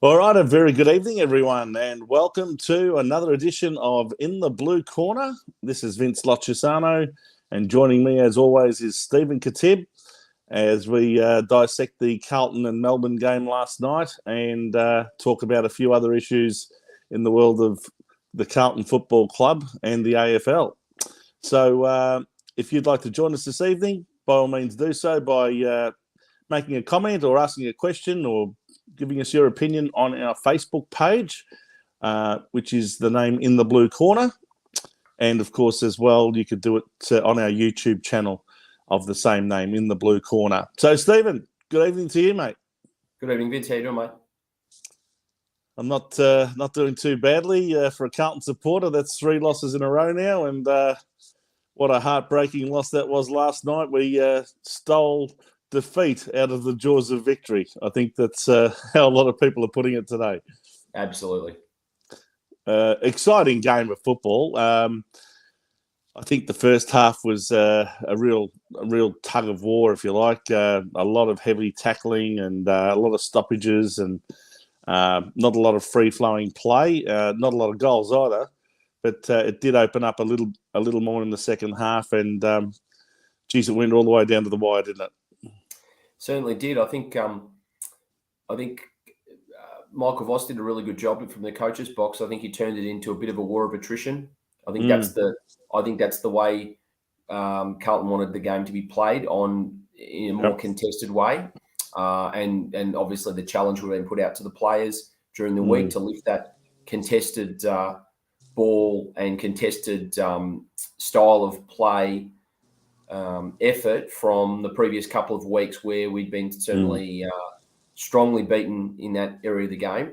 All right, a very good evening, everyone, and welcome to another edition of In the Blue Corner. This is Vince Locissano, and joining me, as always, is Stephen Khatib as we dissect the Carlton and Melbourne game last night and talk about a few other issues in the world of the Carlton Football Club and the AFL. So if you'd like to join us this evening, by all means do so by making a comment or asking a question or giving us your opinion on our Facebook page, which is the name In the Blue Corner. And, of course, as well, you could do it on our YouTube channel of the same name, In the Blue Corner. So, Stephen, good evening to you, mate. Good evening, Vince. How you doing, mate? I'm not doing too badly for a Carlton supporter. That's 3 losses in a row now, and what a heartbreaking loss that was last night. We stole defeat out of the jaws of victory. I think that's how a lot of people are putting it today. Absolutely. Exciting game of football. I think the first half was a real tug of war, if you like. A lot of heavy tackling and a lot of stoppages and not a lot of free-flowing play. Not a lot of goals either, but it did open up a little more in the second half. And geez, it went all the way down to the wire, didn't it? Certainly did. I think Michael Voss did a really good job from the coach's box. I think he turned it into a bit of a war of attrition. I think that's the way Carlton wanted the game to be played in a more contested way. And obviously the challenge would have been put out to the players during the week to lift that contested ball and contested style of play effort from the previous couple of weeks where we'd been certainly strongly beaten in that area of the game.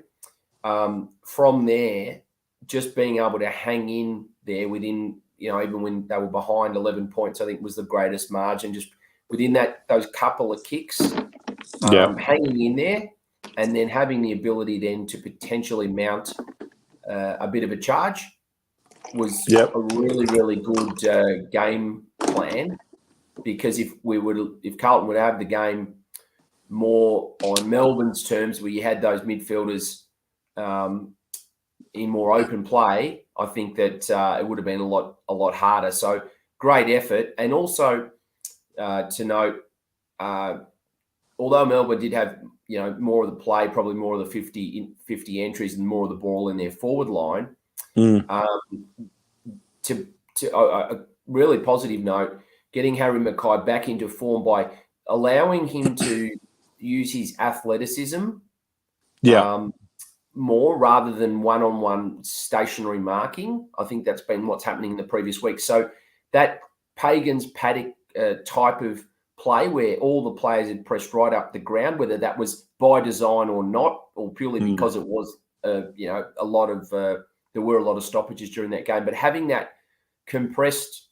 From there, just being able to hang in there within, even when they were behind 11 points, I think was the greatest margin. Just within those couple of kicks, hanging in there, and then having the ability then to potentially mount a bit of a charge was a really, really good game plan. Because if Carlton would have the game more on Melbourne's terms, where you had those midfielders in more open play, I think that it would have been a lot harder. So great effort, and also to note, although Melbourne did have more of the play, probably more of the 50 entries and more of the ball in their forward line. To a really positive note, getting Harry Mackay back into form by allowing him to use his athleticism more rather than one-on-one stationary marking. I think that's been what's happening in the previous week. So that Pagan's paddock type of play where all the players had pressed right up the ground, whether that was by design or not, or purely because it was, there were a lot of stoppages during that game. But having that compressed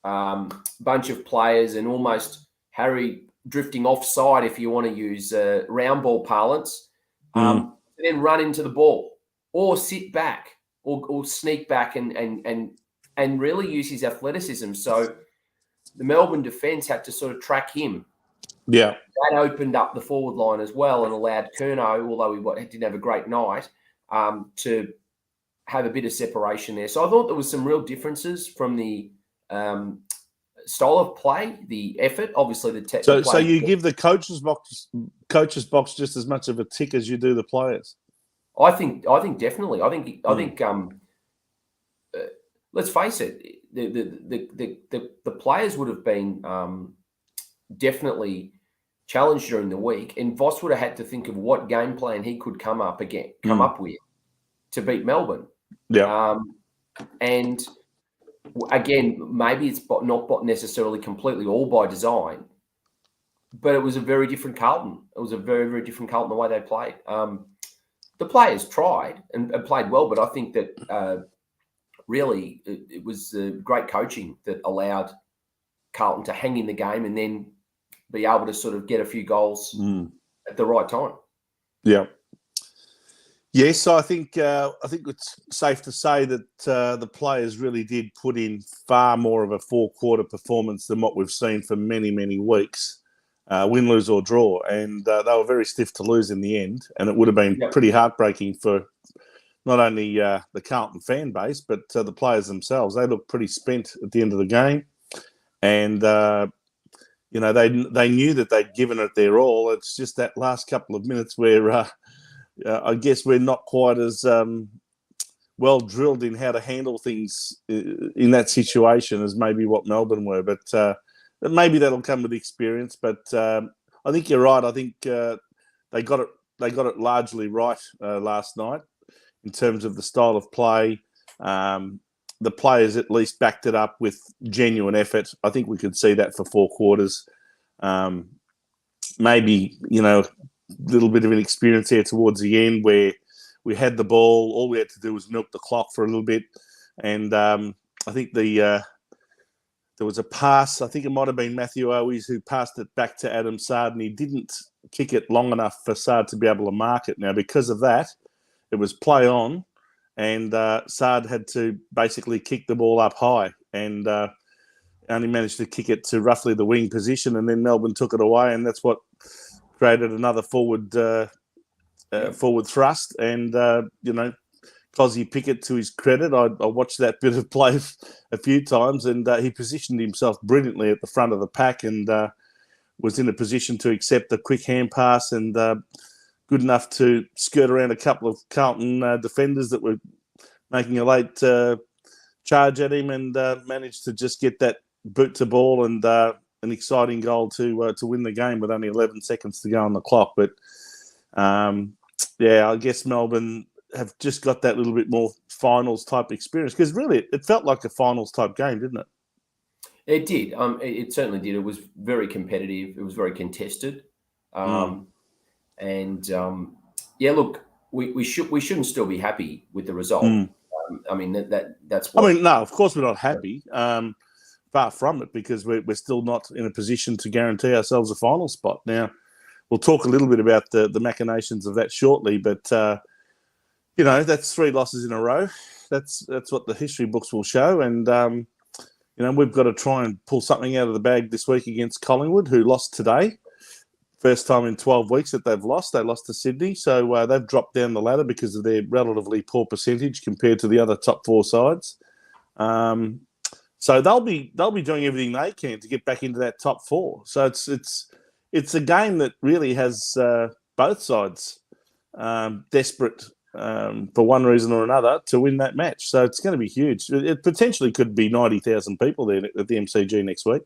bunch of players and almost Harry drifting offside, if you want to use round ball parlance, then run into the ball or sit back or sneak back and really use his athleticism. So the Melbourne defence had to sort of track him. Yeah. That opened up the forward line as well and allowed Curnow, although he didn't have a great night, to have a bit of separation there. So I thought there was some real differences from the style of play, the effort, obviously the technical. So you give the coach's box just as much of a tick as you do the players. I think definitely. I think. Let's face it, the players would have been definitely challenged during the week, and Voss would have had to think of what game plan he could come up with to beat Melbourne. Yeah. And again, maybe it's not necessarily completely all by design, but it was a very different Carlton. It was a very, very different Carlton the way they played. The players tried and played well, but I think that really it was great coaching that allowed Carlton to hang in the game and then be able to sort of get a few goals at the right time. Yeah. Yes, I think it's safe to say that the players really did put in far more of a 4-quarter performance than what we've seen for many, many weeks. win, lose or draw, and they were very stiff to lose in the end, and it would have been pretty heartbreaking for not only the Carlton fan base, but the players themselves. They looked pretty spent at the end of the game, and they knew that they'd given it their all. It's just that last couple of minutes where I guess we're not quite as well drilled in how to handle things in that situation as maybe what Melbourne were. But maybe that'll come with experience. But I think you're right. I think they got it largely right last night in terms of the style of play. The players at least backed it up with genuine effort. I think we could see that for 4 quarters. Maybe, a little bit of an experience there towards the end where we had the ball. All we had to do was milk the clock for a little bit. And I think there was a pass. I think it might have been Matthew Owies who passed it back to Adam Sard, and he didn't kick it long enough for Sard to be able to mark it. Now, because of that, it was play on, and Sard had to basically kick the ball up high and only managed to kick it to roughly the wing position, and then Melbourne took it away, and that's what created another forward thrust. And, Cozzy Pickett, to his credit, I watched that bit of play a few times, and he positioned himself brilliantly at the front of the pack and was in a position to accept a quick hand pass and good enough to skirt around a couple of Carlton defenders that were making a late charge at him and managed to just get that boot to ball and an exciting goal to win the game with only 11 seconds to go on the clock. But, I guess Melbourne have just got that little bit more finals-type experience because really it felt like a finals-type game, didn't it? It did. It certainly did. It was very competitive. It was very contested. And look, we shouldn't still be happy with the result. That's what. No, of course we're not happy. Far from it, because we're still not in a position to guarantee ourselves a final spot. Now, we'll talk a little bit about the machinations of that shortly, but that's 3 losses in a row. That's what the history books will show, and we've got to try and pull something out of the bag this week against Collingwood, who lost today. First time in 12 weeks that they've lost. They lost to Sydney, so they've dropped down the ladder because of their relatively poor percentage compared to the other top 4 sides. So they'll be doing everything they can to get back into that top 4. So it's a game that really has both sides desperate for one reason or another to win that match. So it's going to be huge. It potentially could be 90,000 people there at the MCG next week.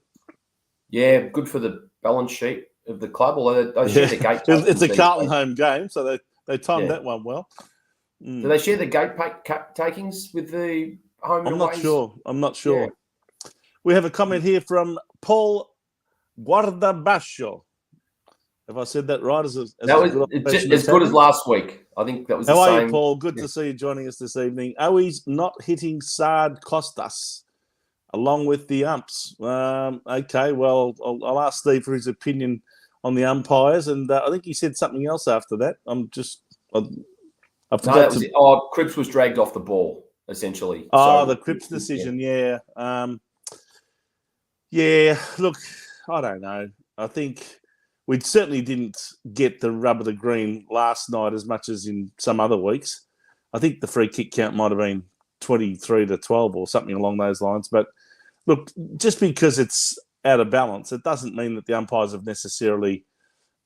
Yeah, good for the balance sheet of the club, although they share the gate. It's a Carlton home game, so they timed that one well. Do they share the gate takings with the home? I'm not sure. Yeah. We have a comment here from Paul Guardabascio. Have I said that right? That was as good as last week. I think that was the same. How are you, Paul? Good to see you joining us this evening. Owies not hitting Sard cost us, along with the umps. Okay, well, I'll ask Steve for his opinion on the umpires, and I think he said something else after that. I forgot. Cripps was dragged off the ball, essentially. The Cripps decision, yeah. Look, I don't know. I think we certainly didn't get the rub of the green last night as much as in some other weeks. I think the free kick count might have been 23-12 or something along those lines. But look, just because it's out of balance, it doesn't mean that the umpires have necessarily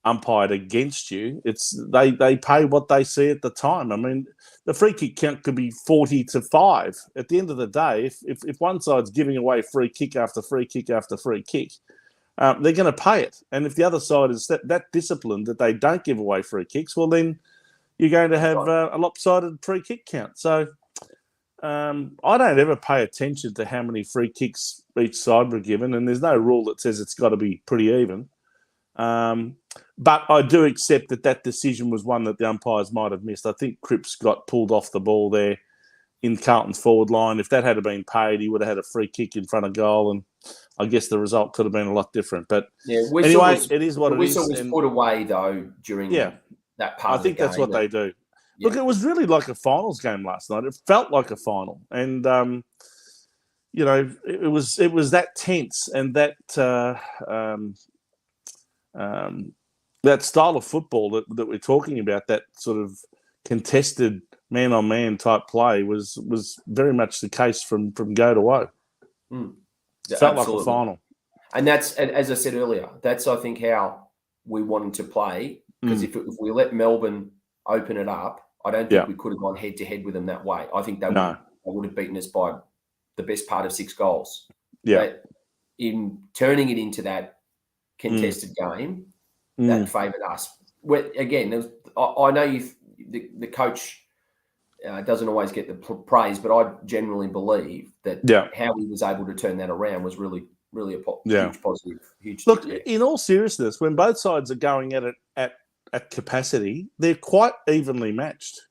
umpired against you. It's they pay what they see at the time. I mean, the free kick count could be 40-5. At the end of the day, if one side's giving away free kick after free kick after free kick, they're going to pay it. And if the other side is that disciplined that they don't give away free kicks, well, then you're going to have a lopsided free kick count. So I don't ever pay attention to how many free kicks each side were given, and there's no rule that says it's got to be pretty even. But I do accept that decision was one that the umpires might have missed. I think Cripps got pulled off the ball there in Carlton's forward line. If that had been paid, he would have had a free kick in front of goal, and I guess the result could have been a lot different. But anyway, it is what it is. The whistle was put away, though, during that part of the game. I think that's what they do. Yeah. Look, it was really like a finals game last night. It felt like a final. And, it was that tense and that that style of football that we're talking about, that sort of contested man-on-man type play, was very much the case from go to woe. Felt like a final. And that's, as I said earlier, that's, I think, how we wanted to play. Because if we let Melbourne open it up, I don't think we could have gone head-to-head with them that way. I think they would have beaten us by the best part of 6 goals. Yeah. But in turning it into that contested game, that favoured us. Again, I know the coach doesn't always get the praise, but I generally believe that how he was able to turn that around was really a huge positive. Look, in all seriousness, when both sides are going at it at capacity, they're quite evenly matched.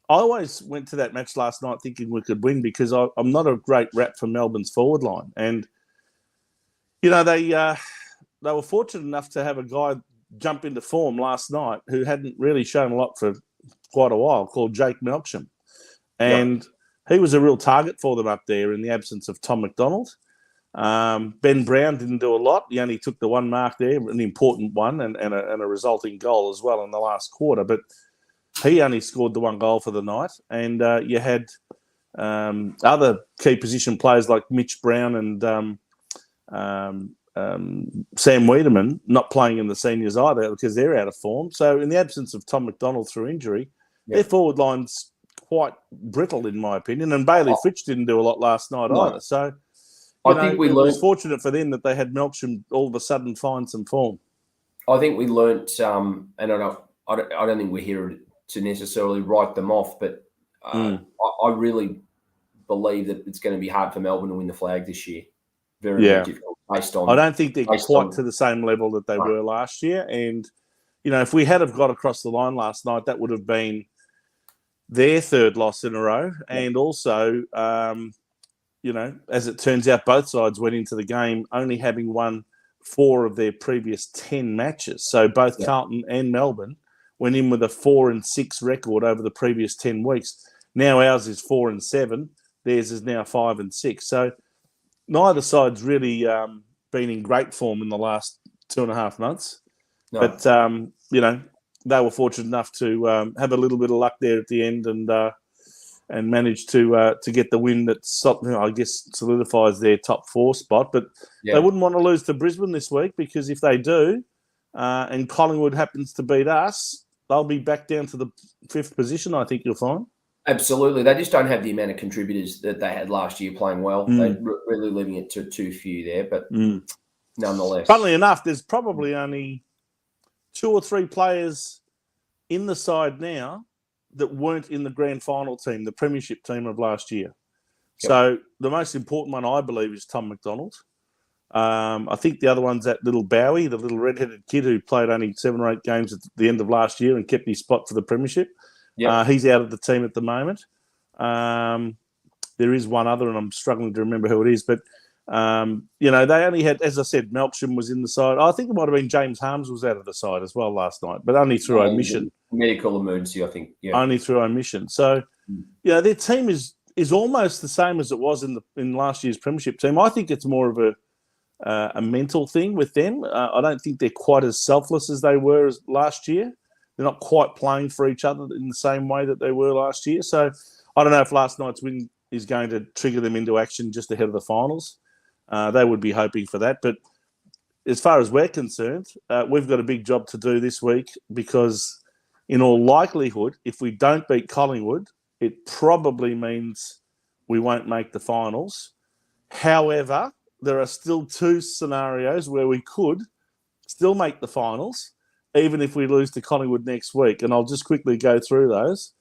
I always went to that match last night thinking we could win because I'm not a great rep for Melbourne's forward line. And, you know, they were fortunate enough to have a guy jump into form last night who hadn't really shown a lot for quite a while, called Jake Melksham. And he was a real target for them up there in the absence of Tom McDonald. Ben Brown didn't do a lot. He only took the one mark there, an important one, and a resulting goal as well in the last quarter. But he only scored the one goal for the night. And you had other key position players like Mitch Brown and Sam Wiedemann not playing in the seniors either because they're out of form. So in the absence of Tom McDonald through injury, their forward line's quite brittle in my opinion. And Bailey Fitch didn't do a lot last night either. So I think it was fortunate for them that they had Melksham all of a sudden find some form. I think we learnt, and I don't think we're here to necessarily write them off, but I really believe that it's going to be hard for Melbourne to win the flag this year. Very difficult based on. I don't think they're quite to the same level that they were last year. And, you know, if we had have got across the line last night, that would have been their third loss in a row. And also, you know, as it turns out, both sides went into the game only having won 4 of their previous 10 matches. So both Carlton and Melbourne went in with a 4-6 record over the previous 10 weeks. Now ours is 4-7. Theirs is now 5-6. So neither side's really been in great form in the last 2.5 months. No. But, you know, they were fortunate enough to have a little bit of luck there at the end and managed to get the win that, I guess, solidifies their top 4 spot. But they wouldn't want to lose to Brisbane this week because if they do and Collingwood happens to beat us, they'll be back down to the 5th position, I think you'll find. Absolutely. They just don't have the amount of contributors that they had last year playing well. They're really leaving it to too few there, but nonetheless. Funnily enough, there's probably only 2 or 3 players in the side now that weren't in the grand final team, the premiership team of last year. Yep. So the most important one, I believe, is Tom McDonald. I think the other one's that little Bowie, the little red-headed kid who played only 7 or 8 games at the end of last year and kept his spot for the premiership. Yep. He's out of the team at the moment. There is one other, and I'm struggling to remember who it is. But, you know, they only had, as I said, Melksham was in the side. I think it might have been James Harms was out of the side as well last night, but only through omission. Medical emergency, I think. Yeah. Only through omission. So, yeah, their team is almost the same as it was in last year's premiership team. I think it's more of a mental thing with them. I don't think they're quite as selfless as they were as last year. They're not quite playing for each other in the same way that they were last year. So I don't know if last night's win is going to trigger them into action just ahead of the finals. They would be hoping for that. But as far as we're concerned, we've got a big job to do this week because in all likelihood, if we don't beat Collingwood, it probably means we won't make the finals. However, there are still 2 scenarios where we could still make the finals, even if we lose to Collingwood next week. And I'll just quickly go through those.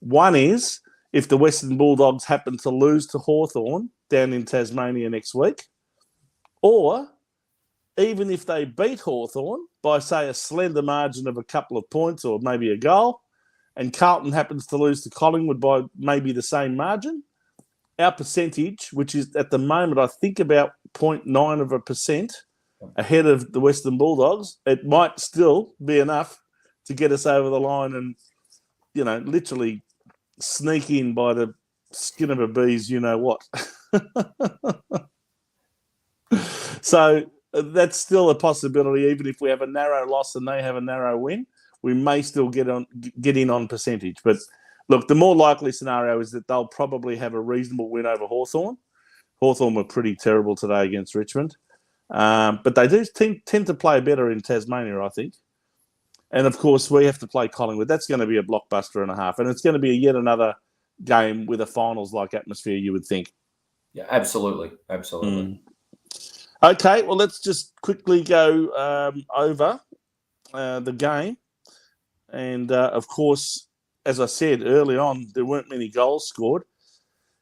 One is if the Western Bulldogs happen to lose to Hawthorn down in Tasmania next week, or even if they beat Hawthorn by, say, a slender margin of a couple of points or maybe a goal, and Carlton happens to lose to Collingwood by maybe the same margin, our percentage, which is at the moment, I think about 0.9% ahead of the Western Bulldogs, it might still be enough to get us over the line and, you know, literally sneak in by the skin of a bee's you-know-what. So that's still a possibility. Even if we have a narrow loss and they have a narrow win, we may still get in on percentage. But look, the more likely scenario is that they'll probably have a reasonable win over Hawthorn. Hawthorn were pretty terrible today against Richmond. But they do tend to play better in Tasmania, I think. And, of course, we have to play Collingwood. That's going to be a blockbuster and a half. And it's going to be yet another game with a finals-like atmosphere, you would think. Yeah, absolutely. Absolutely. Okay, well, let's just quickly go over the game. And, of course, as I said early on, there weren't many goals scored.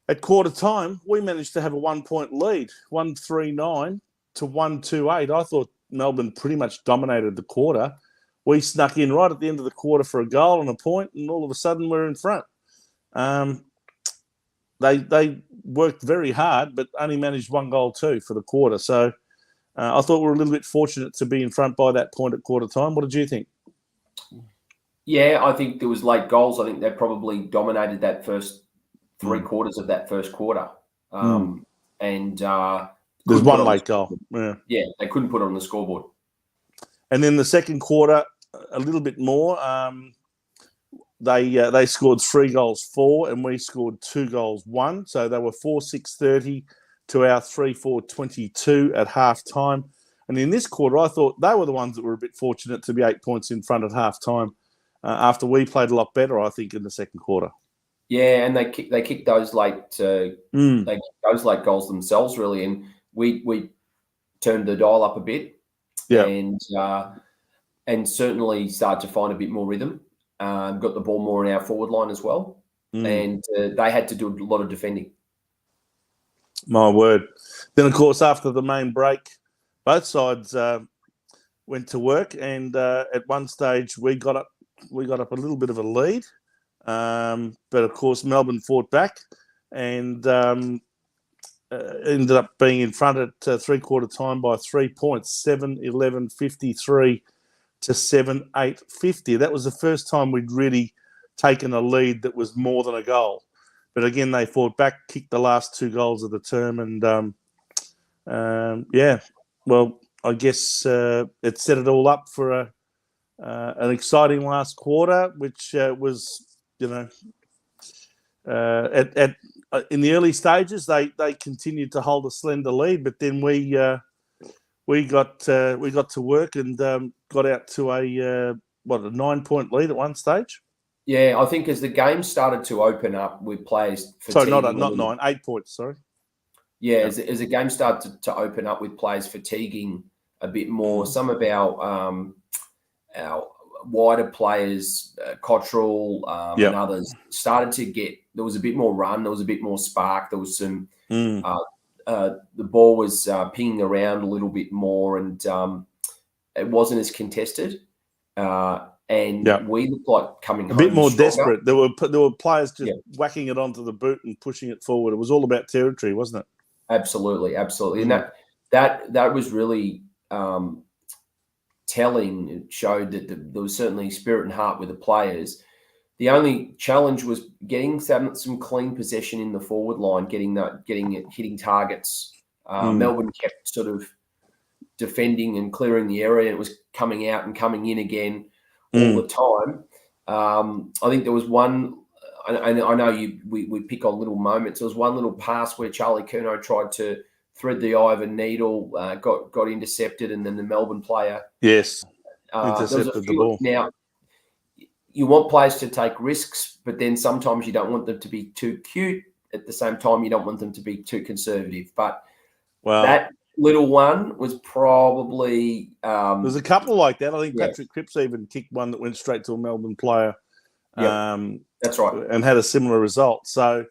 At quarter time, we managed to have a 1-point lead, 139 to 128. I thought Melbourne pretty much dominated the quarter. We snuck in right at the end of the quarter for a goal and a point, and all of a sudden we're in front. They worked very hard, but only managed 1 goal too for the quarter. So I thought we were a little bit fortunate to be in front by that point at quarter time. What did you think? Yeah, I think there was late goals. I think they probably dominated that first 3 quarters of that first quarter. And there's one late goal. Yeah, they couldn't put it on the scoreboard. And then the second quarter, a little bit more. They scored 3 goals 4, and we scored 2 goals 1. So they were 4-6-30 to our 3-4-22 at half time. And in this quarter, I thought they were the ones that were a bit fortunate to be 8 points in front at half time after we played a lot better, I think, in the second quarter. Yeah, and they kicked those late those late goals themselves, really, and we turned the dial up a bit. Yeah, and certainly started to find a bit more rhythm. Got the ball more in our forward line as well, and they had to do a lot of defending. My word. Then, of course, after the main break, both sides went to work, and at one stage we got up a little bit of a lead, but of course Melbourne fought back and ended up being in front at 3-quarter time by 3 points, 7-11-53 to 7-8-50. That was the first time we'd really taken a lead that was more than a goal. But again, they fought back, kicked the last 2 goals of the term, and well, I guess it set it all up for an exciting last quarter, which was, in the early stages, they continued to hold a slender lead, but then we got to work and got out to a 9-point lead at one stage. Yeah, I think as the game started to open up with players fatiguing... Sorry, not 9, 8 points, sorry. Yeah, as the game started to open up with players fatiguing a bit more, some of our wider players, Cottrell and others, started to get... There was a bit more run, there was a bit more spark, there was some... the ball was pinging around a little bit more, and it wasn't as contested. We looked like coming home a bit more stronger. Desperate. There were players just whacking it onto the boot and pushing it forward. It was all about territory, wasn't it? Absolutely. And that was really telling. It showed that there was certainly spirit and heart with the players. The only challenge was getting some clean possession in the forward line, hitting targets. Melbourne kept sort of defending and clearing the area, and it was coming out and coming in again all the time. I think there was one, I know we pick on little moments. There was one little pass where Charlie Curnow tried to thread the eye of a needle, got intercepted, and then the Melbourne player intercepted the ball. Now, you want players to take risks, but then sometimes you don't want them to be too cute. At the same time, you don't want them to be too conservative. But that little one was probably... There's a couple like that. I think Patrick Cripps even kicked one that went straight to a Melbourne player. That's right. And had a similar result. So,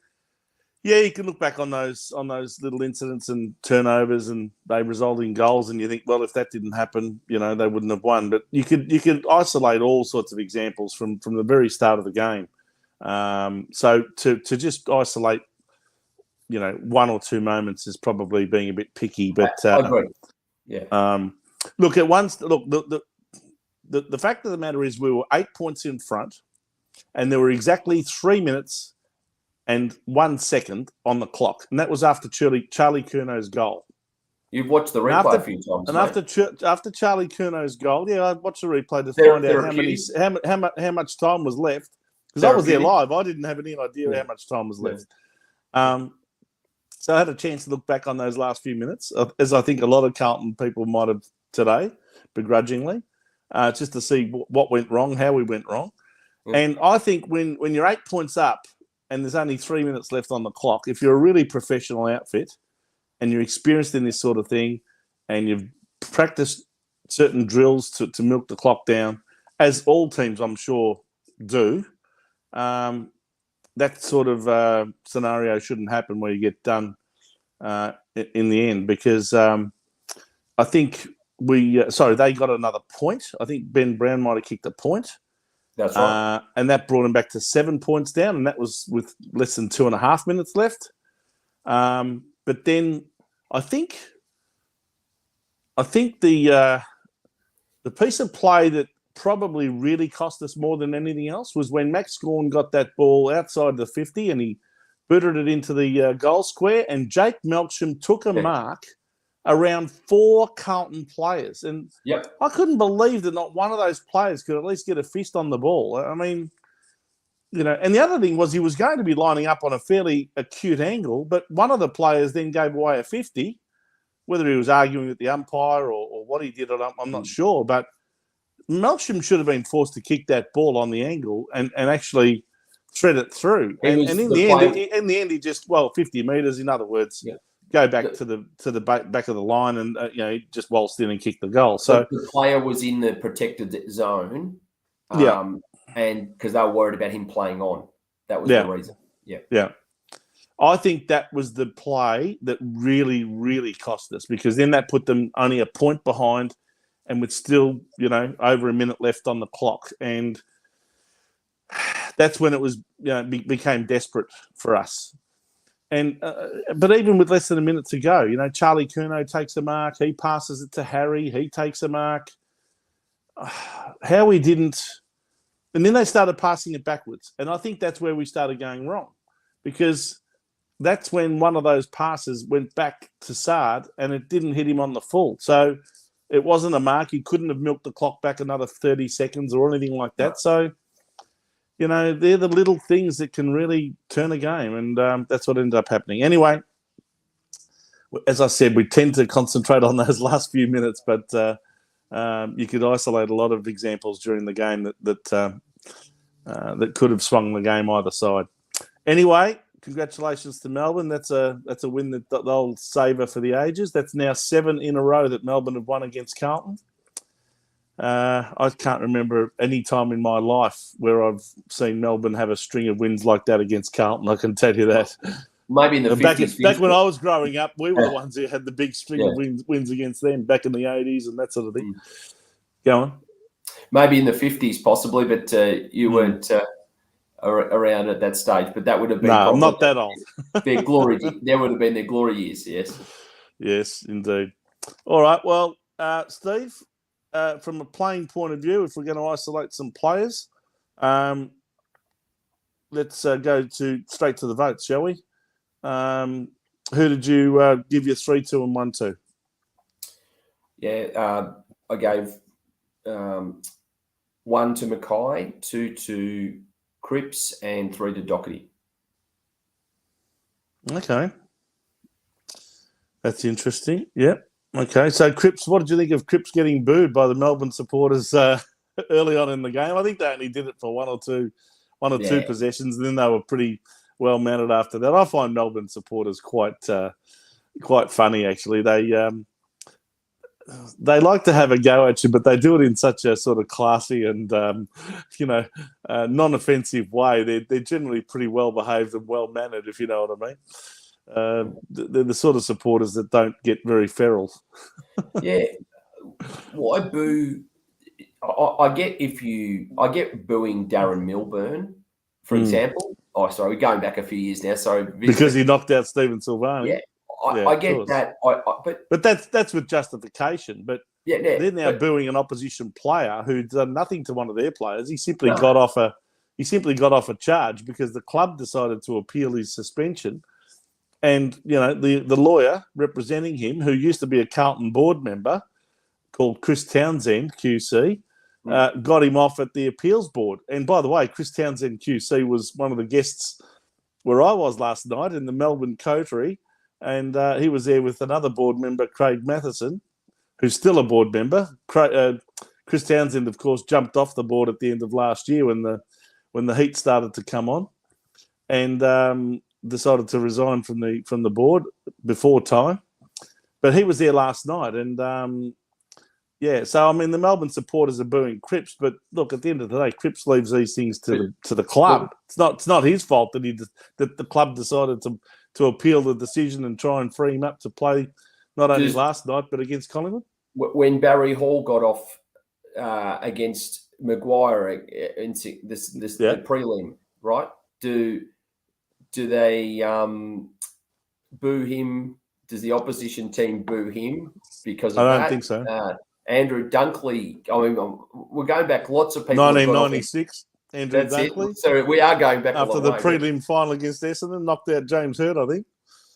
yeah, you can look back on those little incidents and turnovers, and they result in goals, and you think, well, if that didn't happen, they wouldn't have won. But you could isolate all sorts of examples from the very start of the game. So to just isolate, 1 or 2 moments is probably being a bit picky. But I agree. Yeah. Look, the fact of the matter is we were 8 points in front, and there were exactly 3 minutes and 1 second on the clock, and that was after Charlie Curnow's goal. You've watched the And replay a few times, mate. after Charlie Curno's goal, I watched the replay to They're find out how much time was left. Because I was there live, I didn't have any idea how much time was left. So I had a chance to look back on those last few minutes, as I think a lot of Carlton people might have today, begrudgingly, just to see what went wrong, how we went wrong. And I think when you're 8 points up and there's only 3 minutes left on the clock, if you're a really professional outfit and you're experienced in this sort of thing and you've practiced certain drills to milk the clock down, as all teams, I'm sure, do, that sort of scenario shouldn't happen where you get done in the end, because I think they got another point. I think Ben Brown might have kicked a point. That's right. And that brought him back to 7 points down, and that was with less than 2.5 minutes left. But then I think the piece of play that probably really cost us more than anything else was when Max Gawn got that ball outside the 50 and he booted it into the goal square, and Jake Melksham took a mark around 4 Carlton players. And I couldn't believe that not one of those players could at least get a fist on the ball. I mean, and the other thing was he was going to be lining up on a fairly acute angle, but one of the players then gave away a 50, whether he was arguing with the umpire or what he did, I'm not sure. But Melksham should have been forced to kick that ball on the angle and actually thread it through. And in the end, he just 50 metres. In other words, go back to the back of the line and he just waltzed in and kicked the goal. So the player was in the protected zone, and because they were worried about him playing on, that was the reason. Yeah. I think that was the play that really, really cost us, because then that put them only a point behind, and with still over a minute left on the clock, and that's when it was became desperate for us. And but even with less than a minute to go, Charlie Curnow takes a mark. He passes it to Harry. He takes a mark. How we didn't, and then they started passing it backwards, and I think that's where we started going wrong, because that's when one of those passes went back to Sard and it didn't hit him on the full. So it wasn't a mark. He couldn't have milked the clock back another 30 seconds or anything like that. So, they're the little things that can really turn a game, and that's what ended up happening. Anyway, as I said, we tend to concentrate on those last few minutes, but you could isolate a lot of examples during the game that could have swung the game either side. Anyway, congratulations to Melbourne. That's a win that they'll savour for the ages. That's now 7 in a row that Melbourne have won against Carlton. I can't remember any time in my life where I've seen Melbourne have a string of wins like that against Carlton. I can tell you that. Maybe in the 50s. Back when I was growing up, we were the ones who had the big string of wins against them back in the 80s and that sort of thing. Go on. Maybe in the 50s, possibly, but you weren't around at that stage. But that would have been I'm not that old. Their glory. There would have been their glory years. Yes. Yes, indeed. All right. Well, Steve, from a playing point of view, if we're going to isolate some players, let's go straight to the votes, shall we? Who did you give your 3, 2, and 1 to? Yeah, I gave 1 to Mackay, 2 to Cripps, and 3 to Doherty. Okay. That's interesting. Yep. Okay. So Cripps, what did you think of Cripps getting booed by the Melbourne supporters early on in the game? I think they only did it for one or two possessions, and then they were pretty well mounted after that. I find Melbourne supporters quite funny, actually. They like to have a go at you, but they do it in such a sort of classy and non-offensive way. They're generally pretty well behaved and well mannered, if you know what I mean. They're the sort of supporters that don't get very feral. Yeah, why boo? I get booing Darren Milburn, for example. Oh, sorry, we're going back a few years now. Sorry, because he knocked out Stephen Silvani. Yeah. I get that, but that's with justification. But they're now booing an opposition player who's done nothing to one of their players. He simply got off a charge because the club decided to appeal his suspension And, the lawyer representing him, who used to be a Carlton board member called Chris Townsend, QC, got him off at the appeals board. And by the way, Chris Townsend, QC, was one of the guests where I was last night in the Melbourne Coterie. And he was there with another board member, Craig Matheson, who's still a board member. Chris Townsend, of course, jumped off the board at the end of last year when the heat started to come on, and decided to resign from the board before time. But he was there last night, and so the Melbourne supporters are booing Cripps. But look, at the end of the day, Cripps leaves these things to the club. It's not his fault that the club decided to appeal the decision and try and free him up to play not only last night but against Collingwood. When Barry Hall got off against Maguire in the prelim, right? Do they boo him? Does the opposition team boo him because of that? I don't think so. Andrew Dunkley. I mean, we're going back. Lots of people. 1996. Andrew Dunkley. So we are going back after the prelim final against Essendon, knocked out James Hurd, I think.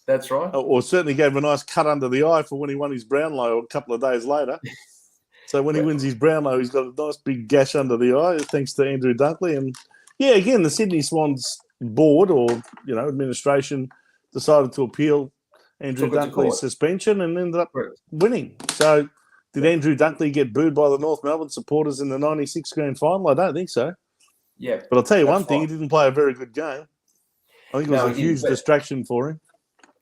That's right. Or certainly gave him a nice cut under the eye for when he won his Brownlow a couple of days later. So when he wins his Brownlow, he's got a nice big gash under the eye, thanks to Andrew Dunkley. And again, the Sydney Swans board or administration decided to appeal Andrew Dunkley's suspension and ended up winning. So did Andrew Dunkley get booed by the North Melbourne supporters in the 96 grand final? I don't think so. Yeah. But I'll tell you one thing, he didn't play a very good game. I think it was a huge distraction for him.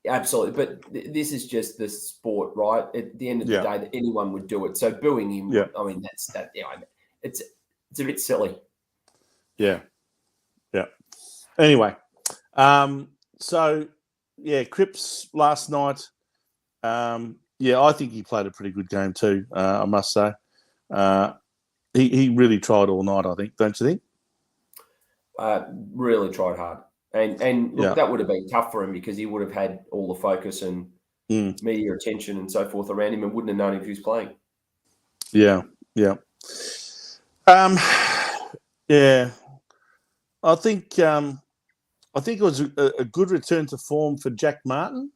Absolutely. But this is just the sport, right? At the end of the day, anyone would do it. So booing him, I mean, that's that. It's a bit silly. Yeah. Yeah. Anyway, Cripps last night, I think he played a pretty good game too, I must say. He really tried all night, I think, don't you think? Really tried hard. And look, that would have been tough for him because he would have had all the focus and media attention and so forth around him and wouldn't have known if he was playing. Yeah, yeah. I think it was a good return to form for Jack Martin.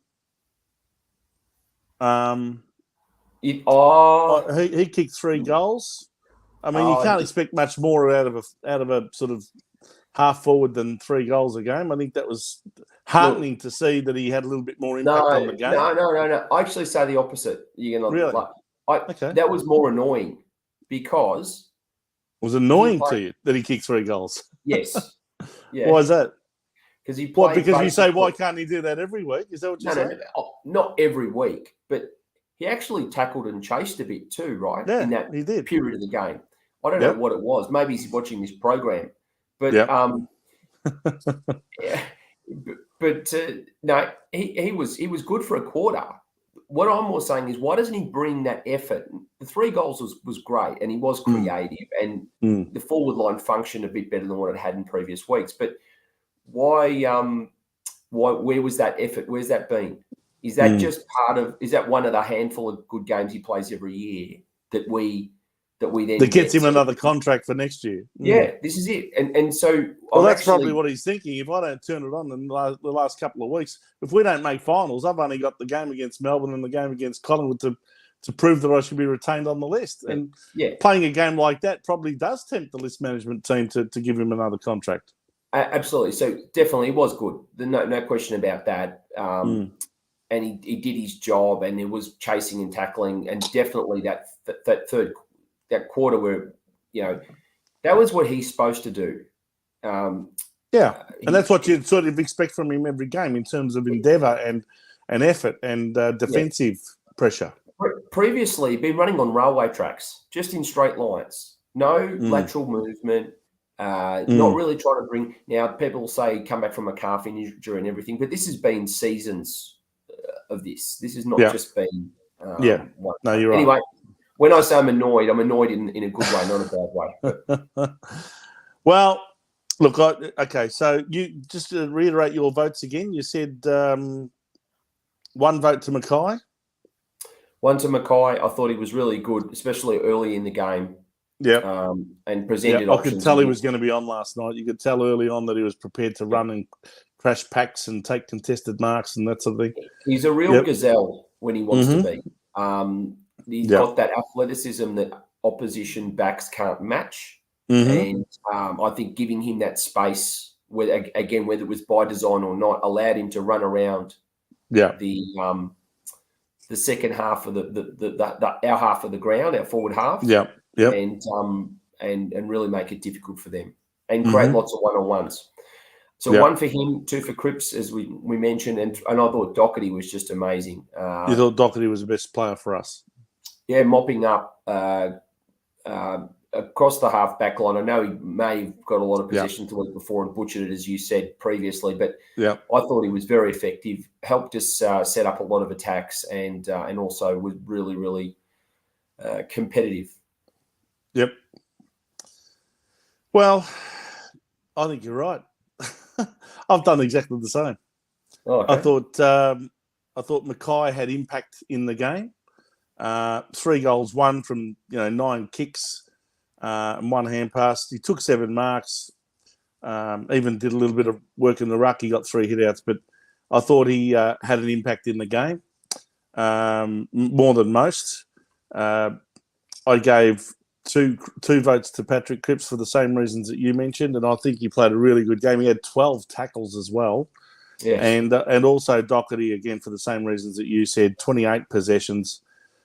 He kicked 3 goals. I mean, you can't expect much more out of a sort of half forward than 3 goals a game. I think that was heartening to see that he had a little bit more impact on the game. No. I actually say the opposite. You're gonna really? That was more annoying because it was annoying to you that he kicked 3 goals. Yes. Yeah. Why is that? Because he played. Because you say why can't he do that every week? Is that what you're saying? No, not every week, but he actually tackled and chased a bit too, right? Yeah, in that he did. period of the game. I don't know what it was. Maybe he's watching this program. But no, he was good for a quarter. What I'm more saying is, why doesn't he bring that effort? The 3 goals was great, and he was creative, and the forward line functioned a bit better than what it had in previous weeks. But why? Where was that effort? Where's that been? Is that just part of? Is that one of the handful of good games he plays every year that we then that gets him another contract for next year? Yeah, this is it. And so that's probably what he's thinking. If I don't turn it on in the last couple of weeks, if we don't make finals, I've only got the game against Melbourne and the game against Collingwood to prove that I should be retained on the list. And playing a game like that probably does tempt the list management team to give him another contract. Absolutely. So definitely it was good. No question about that. And he did his job, and it was chasing and tackling, and definitely that that quarter where, that was what he's supposed to do. And that's what you'd sort of expect from him every game in terms of endeavour and effort and defensive pressure. Previously, he'd been running on railway tracks, just in straight lines. No lateral movement, not really trying to bring... Now, people say come back from a calf injury and everything, but this has been seasons of this. This has not just been... one. No, you're right. Anyway, when I say I'm annoyed in a good way, not a bad way. Well, look, so you just to reiterate your votes again, you said 1 vote to Mackay. 1 to Mackay. I thought he was really good, especially early in the game. Yeah. And presented I options. could tell he was going to be on last night. You could tell early on that he was prepared to run and crash packs and take contested marks and that sort of thing. He's a real gazelle when he wants to be. He's got that athleticism that opposition backs can't match. And I think giving him that space, whether it was by design or not, allowed him to run around the second half of our half of the ground, our forward half. And really make it difficult for them and create lots of one-on-ones. So 1 for him, 2 for Cripps, as we mentioned, and I thought Doherty was just amazing. You thought Doherty was the best player for us? Yeah, mopping up across the half-back line. I know he may have got a lot of possession the week before and butchered it, as you said previously, but I thought he was very effective, helped us set up a lot of attacks, and also was really, really competitive. Yep. Well, I think you're right. I've done exactly the same. Oh, okay. I thought Mackay had impact in the game. 3 goals, 1 from 9 kicks, and 1 hand pass. He took 7 marks. Even did a little bit of work in the ruck. He got 3 hit outs, but I thought he had an impact in the game more than most. I gave two votes to Patrick Cripps for the same reasons that you mentioned, and I think he played a really good game. He had 12 tackles as well. Yes. And also Doherty, again, for the same reasons that you said, 28 possessions,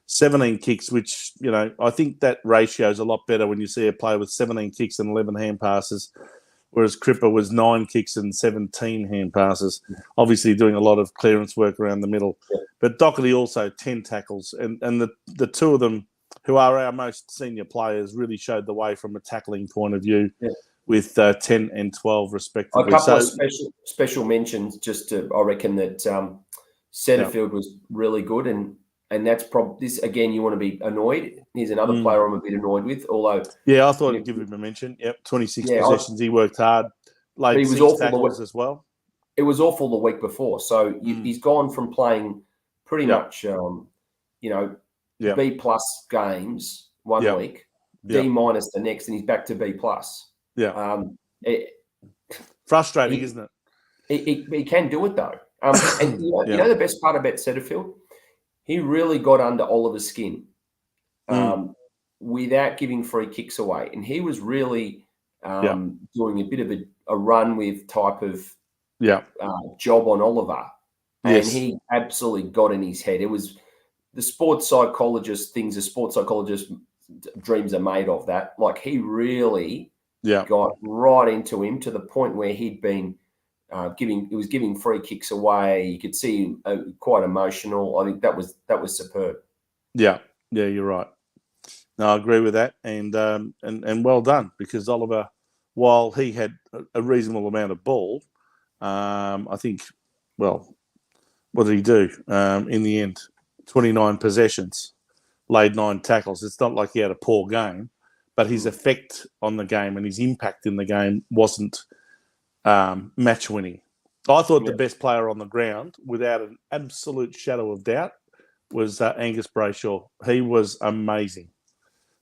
17 kicks, which, I think that ratio is a lot better when you see a player with 17 kicks and 11 hand passes, whereas Cripper was 9 kicks and 17 hand passes, obviously doing a lot of clearance work around the middle. Yeah. But Doherty also 10 tackles, and the two of them, who are our most senior players, really showed the way from a tackling point of view with 10 and 12 respectively. A couple of special mentions. I reckon that Setterfield was really good, and that's probably this again. You want to be annoyed. Here's another player I'm a bit annoyed with. Although, I thought I'd give him a mention. Yep, 26 possessions. He worked hard. Laid 6 tackles as well. It was awful the week before. So he's gone from playing pretty much, B+ games one week, D- the next, and he's back to B+. Yeah. Frustrating, isn't it? He can do it though. And you know the best part about Setterfield? He really got under Oliver's skin without giving free kicks away. And he was really doing a bit of a run with type of job on Oliver. And he absolutely got in his head. It was the sports psychologist things, the sports psychologist dreams are made of that. Like he really got right into him to the point where he'd been giving free kicks away. You could see him quite emotional. I think that was superb. Yeah, you're right. No, I agree with that, and well done, because Oliver, while he had a reasonable amount of ball, I think, what did he do in the end? 29 possessions, laid 9 tackles. It's not like he had a poor game, but his effect on the game and his impact in the game wasn't match winning. I thought the best player on the ground, without an absolute shadow of doubt, was Angus Brayshaw. He was amazing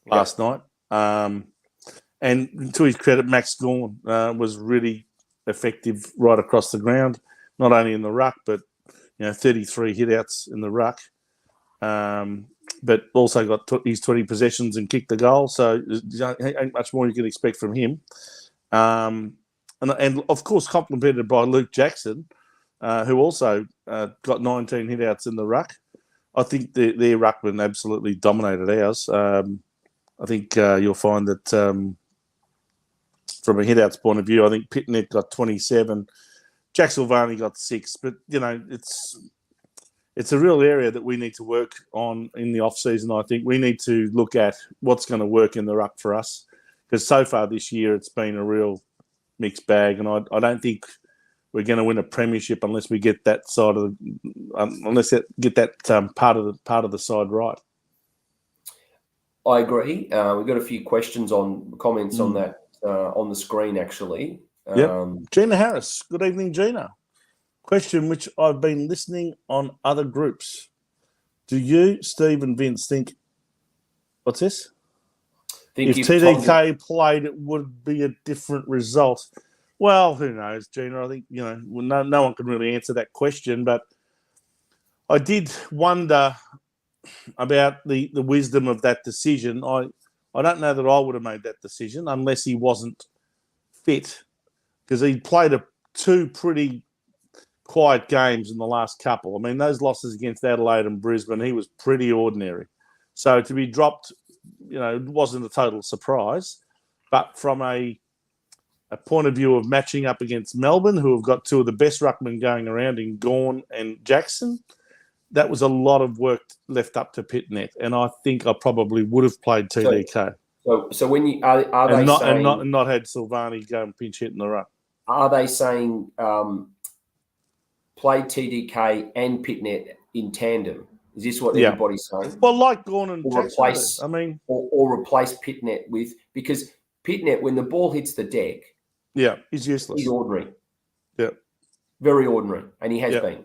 last night. And to his credit, Max Gawn was really effective right across the ground, not only in the ruck, but 33 hitouts in the ruck. But also got his 20 possessions and kicked the goal. So ain't much more you can expect from him. And of course, complemented by Luke Jackson, who also got 19 hitouts in the ruck. I think their ruckman absolutely dominated ours. I think you'll find that from a hitouts point of view, I think Pitnet got 27, Jack Silvani got 6. But it's a real area that we need to work on in the off season. I think we need to look at what's going to work in the ruck for us, because so far this year it's been a real mixed bag, and I don't think we're going to win a premiership unless we get that side of part of the side right. I agree. We've got a few comments on that on the screen actually. Gina Harris. Good evening, Gina. Question which I've been listening on other groups. Do you, Steve and Vince, think what's this? If TDK played, it would be a different result. Well, who knows, Gina? I think, no one can really answer that question, but I did wonder about the wisdom of that decision. I don't know that I would have made that decision unless he wasn't fit, because he played two pretty quiet games in the last couple. I mean, those losses against Adelaide and Brisbane, he was pretty ordinary. So to be dropped, it wasn't a total surprise. But from a point of view of matching up against Melbourne, who have got two of the best ruckmen going around in Gawn and Jackson, that was a lot of work left up to Pitnet. And I think I probably would have played TDK. So when you are they saying and not had Silvani go and pinch hit in the ruck? Are they saying play TDK and Pitnet in tandem? Is this what everybody's saying? Well, like Gawn and or Jackson, replace, or replace Pitnet with, because Pitnet, when the ball hits the deck, he's useless. He's ordinary. Yeah, very ordinary, and he has been.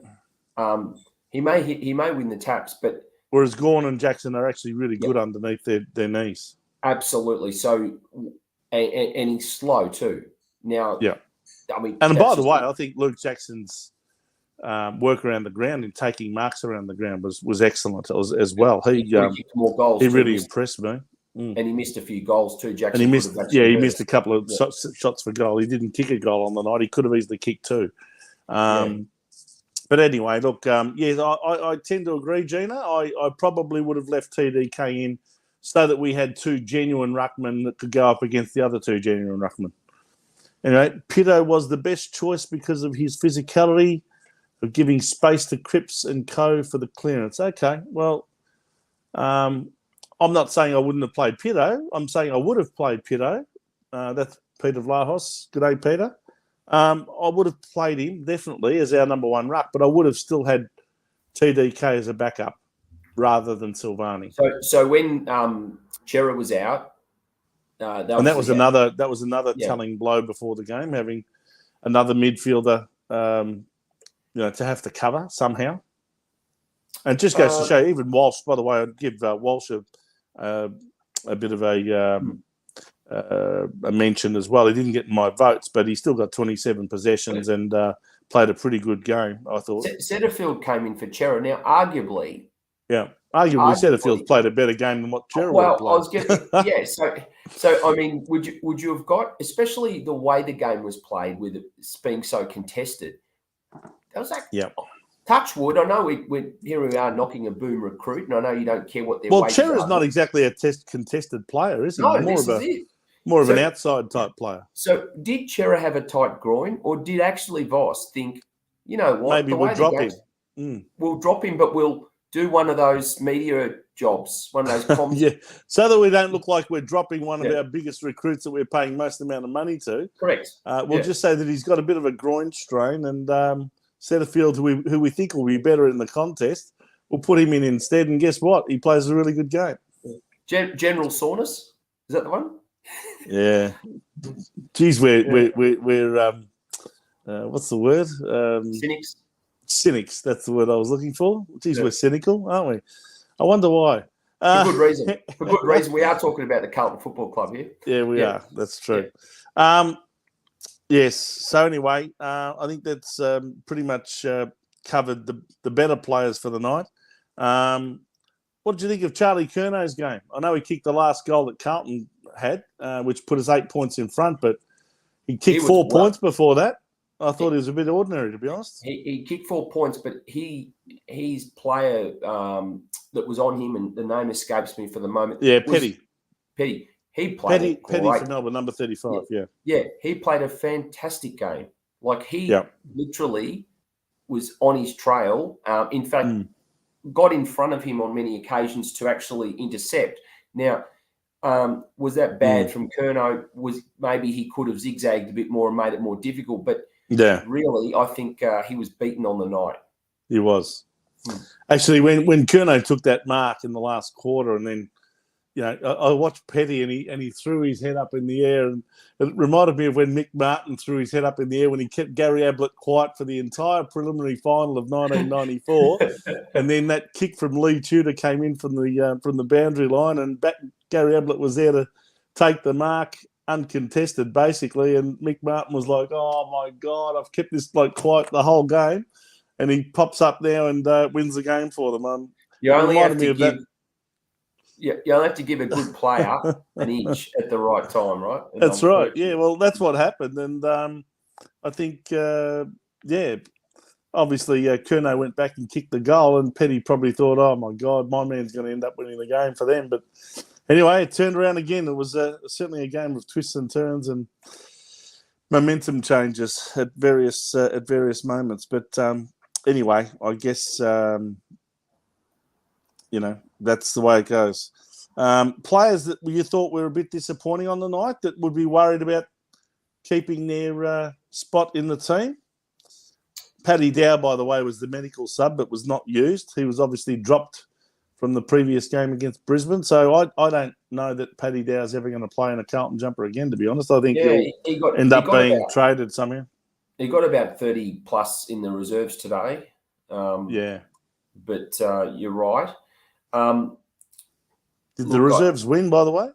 He may win the taps, but whereas Gawn and Jackson are actually really good underneath their knees. Absolutely. So, and he's slow too. Now, I mean, and by the way, I think Luke Jackson's work around the ground and taking marks around the ground was excellent as well. He kicked more goals. He really impressed me. And he missed a few goals too, Jackson. And he missed a couple of shots for goal. He didn't kick a goal on the night. He could have easily kicked two. But anyway, look, I tend to agree, Gina. I probably would have left TDK in so that we had two genuine ruckmen that could go up against the other two genuine ruckmen. Anyway, Pitto was the best choice because of his physicality, of giving space to Cripps and Co for the clearance. Okay, well, I'm not saying I wouldn't have played Pitto. I'm saying I would have played Pitto. That's Peter Vlahos. Good day, Peter. I would have played him, definitely, as our number one ruck, but I would have still had TDK as a backup rather than Silvani. So when Chera was out, that was another telling blow before the game, having another midfielder, to have to cover somehow. And it just goes to show, even Walsh, by the way, I'd give Walsh a bit of a mention as well. He didn't get my votes, but he still got 27 possessions and played a pretty good game, I thought. Setterfield came in for Chera. Now, arguably, Setterfield's played a better game than what Chera would have played. I was getting, So I mean, would you have got, especially the way the game was played with it being so contested? That was like, touch wood. I know here we are knocking a boom recruit, and I know you don't care what their wages are. Chera's not exactly a contested player, is he? No, more of an outside type player. So did Chera have a tight groin, or did actually Voss think, you know what? Maybe we'll drop him. We'll drop him, but we'll do one of those media jobs, one of those comms. So that we don't look like we're dropping one of our biggest recruits that we're paying most amount of money to. Correct. We'll just say that he's got a bit of a groin strain, and Setterfield, who we think will be better in the contest, we'll put him in instead, and guess what? He plays a really good game. General Soreness, is that the one? Yeah. Geez, we're what's the word? Cynics. Cynics, that's the word I was looking for. Geez, we're cynical, aren't we? I wonder why. For good reason. For good reason. We are talking about the Carlton Football Club here. Yeah, we are. That's true. Yeah. Yes. So anyway, I think that's pretty much covered the better players for the night. What did you think of Charlie Curnow's game? I know he kicked the last goal that Carlton had, which put us 8 points in front, but he kicked 4 points before that. I thought he was a bit ordinary, to be honest. He kicked 4 points, but his player that was on him, and the name escapes me for the moment. Yeah, Petty. He played Petty for Melbourne, number 35, Yeah, he played a fantastic game. Like, he literally was on his trail. In fact, got in front of him on many occasions to actually intercept. Now, was that bad from Curnow? Maybe he could have zigzagged a bit more and made it more difficult, but really, I think he was beaten on the night. He was. Actually, when Curnow took that mark in the last quarter, and then, I watched Petty and he threw his head up in the air, and it reminded me of when Mick Martin threw his head up in the air when he kept Gary Ablett quiet for the entire preliminary final of 1994, and then that kick from Lee Tudor came in from the boundary line, and Gary Ablett was there to take the mark, uncontested, basically. And Mick Martin was like, "Oh my God, I've kept this bloke quiet the whole game," and he pops up there and wins the game for them. You it only reminded have me to of give. that. You only have to give a good player an inch at the right time, right? And That's they'll right. work. Yeah, well, that's what happened, and I think, obviously, Curnow went back and kicked the goal, and Petty probably thought, "Oh my God, my man's going to end up winning the game for them." But anyway, it turned around again. It was certainly a game of twists and turns and momentum changes at various moments. But anyway, I guess that's the way it goes. Players that you thought were a bit disappointing on the night that would be worried about keeping their spot in the team. Paddy Dow, by the way, was the medical sub but was not used. He was obviously dropped from the previous game against Brisbane. So I don't know that Paddy Dow's ever going to play in a Carlton jumper again, to be honest. I think he'll end up being traded somewhere. He got about 30 plus in the reserves today. But you're right. Did the reserves win, by the way?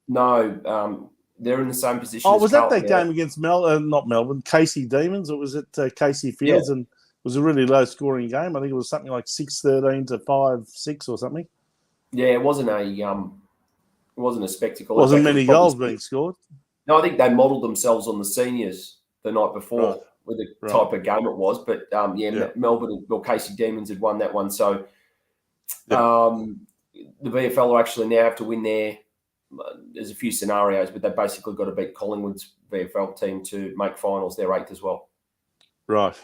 No, they're in the same position. Oh, was that game against not Melbourne, Casey Demons? Or was it Casey Fields? Yeah. And it was a really low-scoring game. I think it was something like 6-13 to 5-6 or something. Yeah, it wasn't a spectacle. Wasn't many goals being scored. No, I think they modelled themselves on the seniors the night before with the type of game it was. But Melbourne or Casey Demons had won that one. So the VFL will actually now have to win there. There's a few scenarios, but they've basically got to beat Collingwood's VFL team to make finals. They're 8th as well. Right.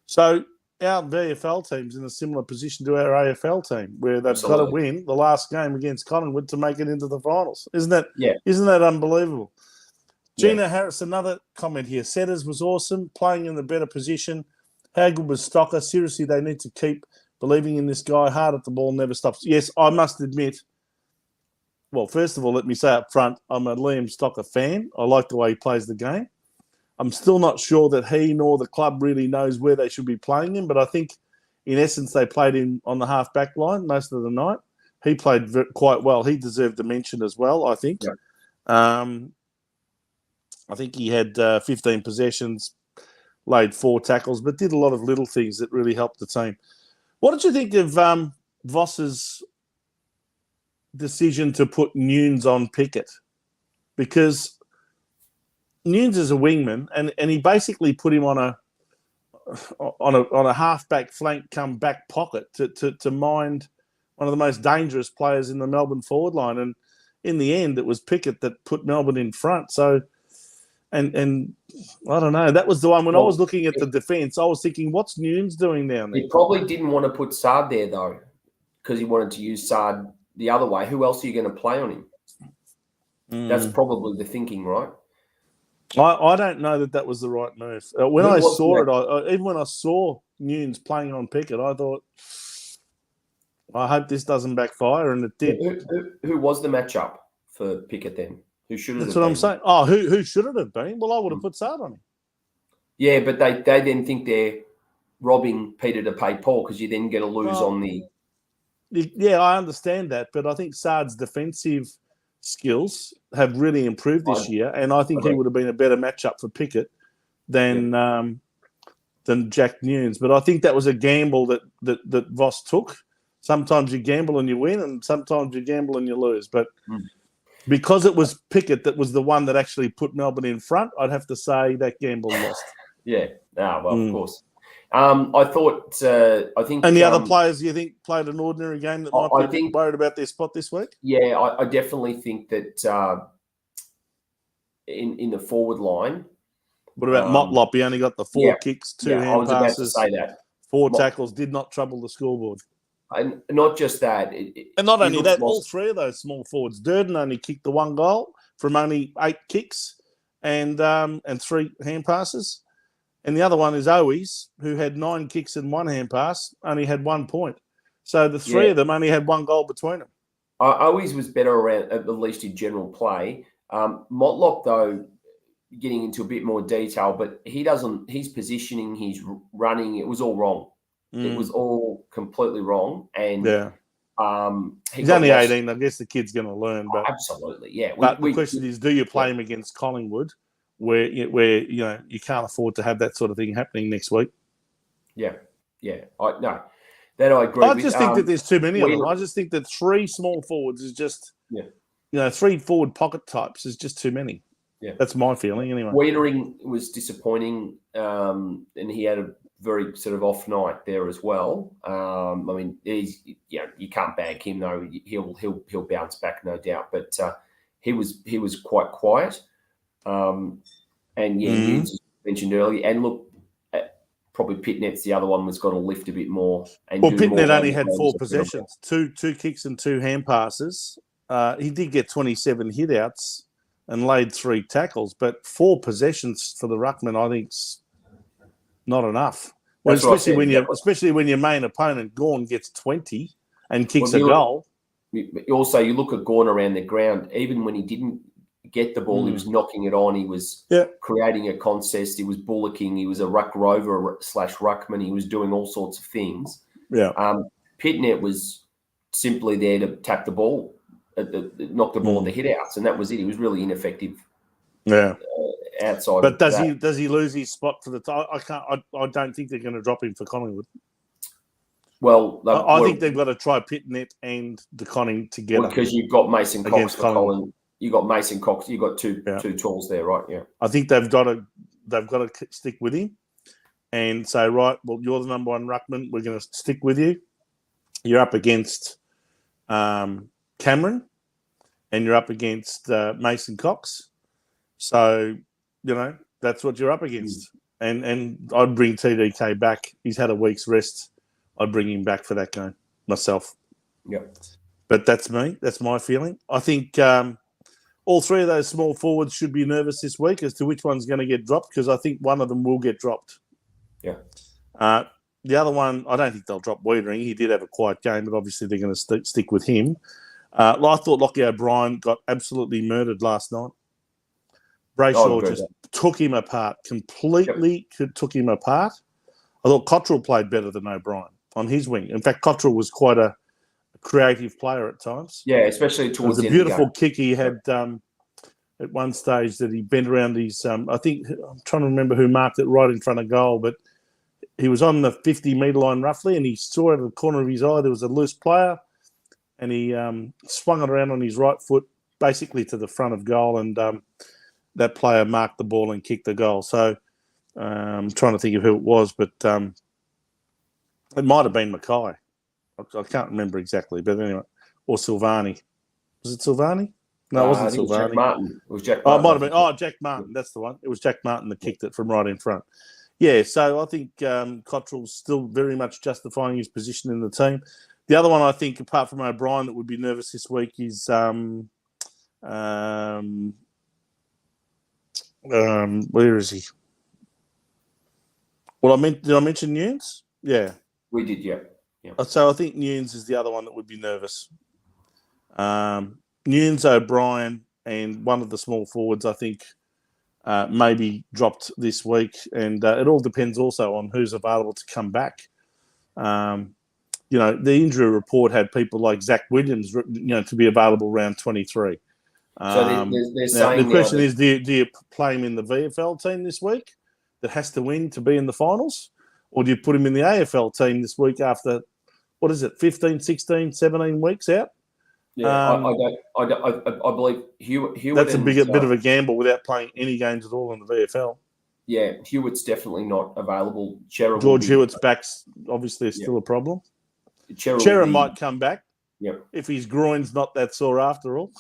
So our VFL team's in a similar position to our AFL team, where they've got to win the last game against Collingwood to make it into the finals. Isn't that unbelievable? Gina Harris, another comment here. Setters was awesome, playing in the better position. How good was Stocker? Seriously, they need to keep believing in this guy. Hard at the ball, never stops. Yes, I must admit. Well, first of all, let me say up front, I'm a Liam Stocker fan. I like the way he plays the game. I'm still not sure that he nor the club really knows where they should be playing him, but I think, in essence, they played him on the half-back line most of the night. He played quite well. He deserved a mention as well, I think. Yeah. I think he had 15 possessions, laid 4 tackles, but did a lot of little things that really helped the team. What did you think of Voss's decision to put Nunes on Pickett? Because Nunes is a wingman, and he basically put him on a half-back flank come back pocket to mind one of the most dangerous players in the Melbourne forward line. And in the end, it was Pickett that put Melbourne in front. So, and I don't know. That was the one when I was looking at the defence, I was thinking, what's Nunes doing down there? He probably didn't want to put Saad there, though, because he wanted to use Saad the other way. Who else are you going to play on him? That's probably the thinking, right? I don't know that was the right move. When I saw it, even when I saw Nunes playing on Pickett, I thought, I hope this doesn't backfire, and it did. Who was the matchup for Pickett then? Who should have? That's what I'm saying. Oh, who should it have been? Well, I would have put Saad on him. Yeah, but they then think they're robbing Peter to pay Paul, because you then get a lose on the. Yeah, I understand that, but I think Saad's defensive skills have really improved this year, and I think he would have been a better matchup for Pickett than Jack Nunes. But I think that was a gamble that Voss took. Sometimes you gamble and you win, and sometimes you gamble and you lose. But because it was Pickett that was the one that actually put Melbourne in front, I'd have to say that gamble lost. Yeah, of course. I think. And the other players, you think, played an ordinary game that might be worried about their spot this week? Yeah, I definitely think that in the forward line. What about Motlop? He only got the 4 kicks, 2 hand passes. I was about to say that. 4 tackles, did not trouble the scoreboard. And not just that. And not only that, all 3 of those small forwards. Durden only kicked the 1 goal from only 8 kicks and 3 hand passes. And the other one is Owies, who had 9 kicks and 1 hand pass, only had 1 point. So the 3 of them only had 1 goal between them. Owies was better around, at least in general play. Motlop, though, getting into a bit more detail, but his positioning, his running, it was all wrong. It was all completely wrong. And He's only 18. I guess the kid's going to learn. But absolutely, yeah. But the question is, do you play him against Collingwood, where you can't afford to have that sort of thing happening next week? Yeah. No, that I agree. I just think that there's too many of them. I just think that 3 small forwards is just 3 forward pocket types is just too many. Yeah, that's my feeling anyway. Wiedering was disappointing, and he had a very sort of off night there as well. I mean, you can't bag him though. He'll bounce back, no doubt. But he was quite quiet. And Nunes, as mentioned earlier, and look, probably Pitnet's the other one was got to lift a bit more. And Pitnet only had 4 possessions, two kicks and 2 hand passes. He did get 27 hit-outs and laid 3 tackles, but 4 possessions for the ruckman, I think's not enough. Well, especially when your main opponent Gawn gets 20 and kicks a goal. Also, you look at Gawn around the ground. Even when he didn't get the ball, he was knocking it on. He was creating a contest. He was bullocking. He was a ruck rover / ruckman. He was doing all sorts of things. Yeah. Pitnet was simply there to tap the ball, knock the ball at the hit-outs, and that was it. He was really ineffective. Yeah. Outside. But does he lose his spot for the time? I don't think they're going to drop him for Collingwood. Well, I think they've got to try Pitnet and De Conning together. Because you've got Mason Cox for Collingwood. You've got Mason Cox. You've got two tools there, right? Yeah. I think they've got to stick with him and say, right, well, you're the number 1 ruckman. We're going to stick with you. You're up against Cameron, and you're up against Mason Cox. So, that's what you're up against. And I'd bring TDK back. He's had a week's rest. I'd bring him back for that game myself. Yeah. But that's me. That's my feeling. I think all 3 of those small forwards should be nervous this week as to which one's going to get dropped, because I think one of them will get dropped. Yeah. The other one, I don't think they'll drop Wiedering. He did have a quiet game, but obviously they're going to stick with him. I thought Lockie O'Brien got absolutely murdered last night. Brayshaw just took him apart, completely took him apart. I thought Cottrell played better than O'Brien on his wing. In fact, Cottrell was quite a creative player at times. Yeah, especially towards the end. It was a beautiful kick he had at one stage that he bent around his. I think I'm trying to remember who marked it right in front of goal, but he was on the 50-metre line roughly, and he saw out of the corner of his eye there was a loose player, and he swung it around on his right foot, basically to the front of goal, and that player marked the ball and kicked the goal. So I'm trying to think of who it was, but it might have been Mackay. I can't remember exactly, but anyway, or Silvani. Was it Silvani? No, it wasn't Silvani. Jack Martin. It was Jack Oh, Martin. it might have been. Oh, Jack Martin. That's the one. It was Jack Martin that kicked it from right in front. Yeah, so I think Cottrell's still very much justifying his position in the team. The other one I think, apart from O'Brien, that would be nervous this week is where is he? Well, did I mention Nunes? Yeah. We did, yeah. So I think Nunes is the other one that would be nervous. Nunes, O'Brien, and one of the small forwards, I think, maybe dropped this week. And it all depends also on who's available to come back. The injury report had people like Zach Williams, to be available round 23. So they're saying the question is, do you play him in the VFL team this week that has to win to be in the finals? Or do you put him in the AFL team this week after, 15, 16, 17 weeks out? Yeah, I believe Hewitt. That's a bit of a gamble without playing any games at all in the VFL. Yeah, Hewitt's definitely not available. George Hewitt's back's obviously still a problem. Chera might come back. Yep. If his groin's not that sore after all.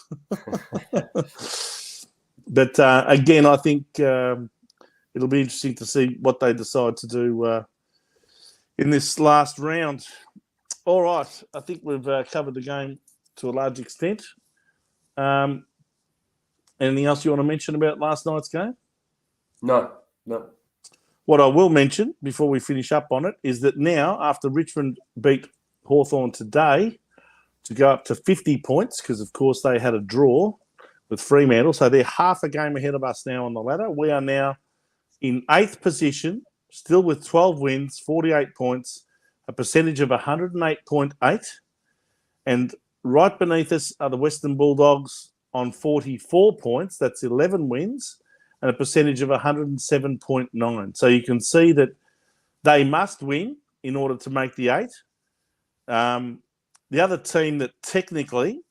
But again, I think it'll be interesting to see what they decide to do in this last round. All right. I think we've covered the game to a large extent. Anything else you want to mention about last night's game? No. What I will mention before we finish up on it is that now, after Richmond beat Hawthorn today, to go up to 50 points, because, of course, they had a draw with Fremantle. So they're half a game ahead of us now on the ladder. We are now in 8th position, still with 12 wins, 48 points, a percentage of 108.8. And right beneath us are the Western Bulldogs on 44 points. That's 11 wins and a percentage of 107.9. So you can see that they must win in order to make the 8. The other team that technically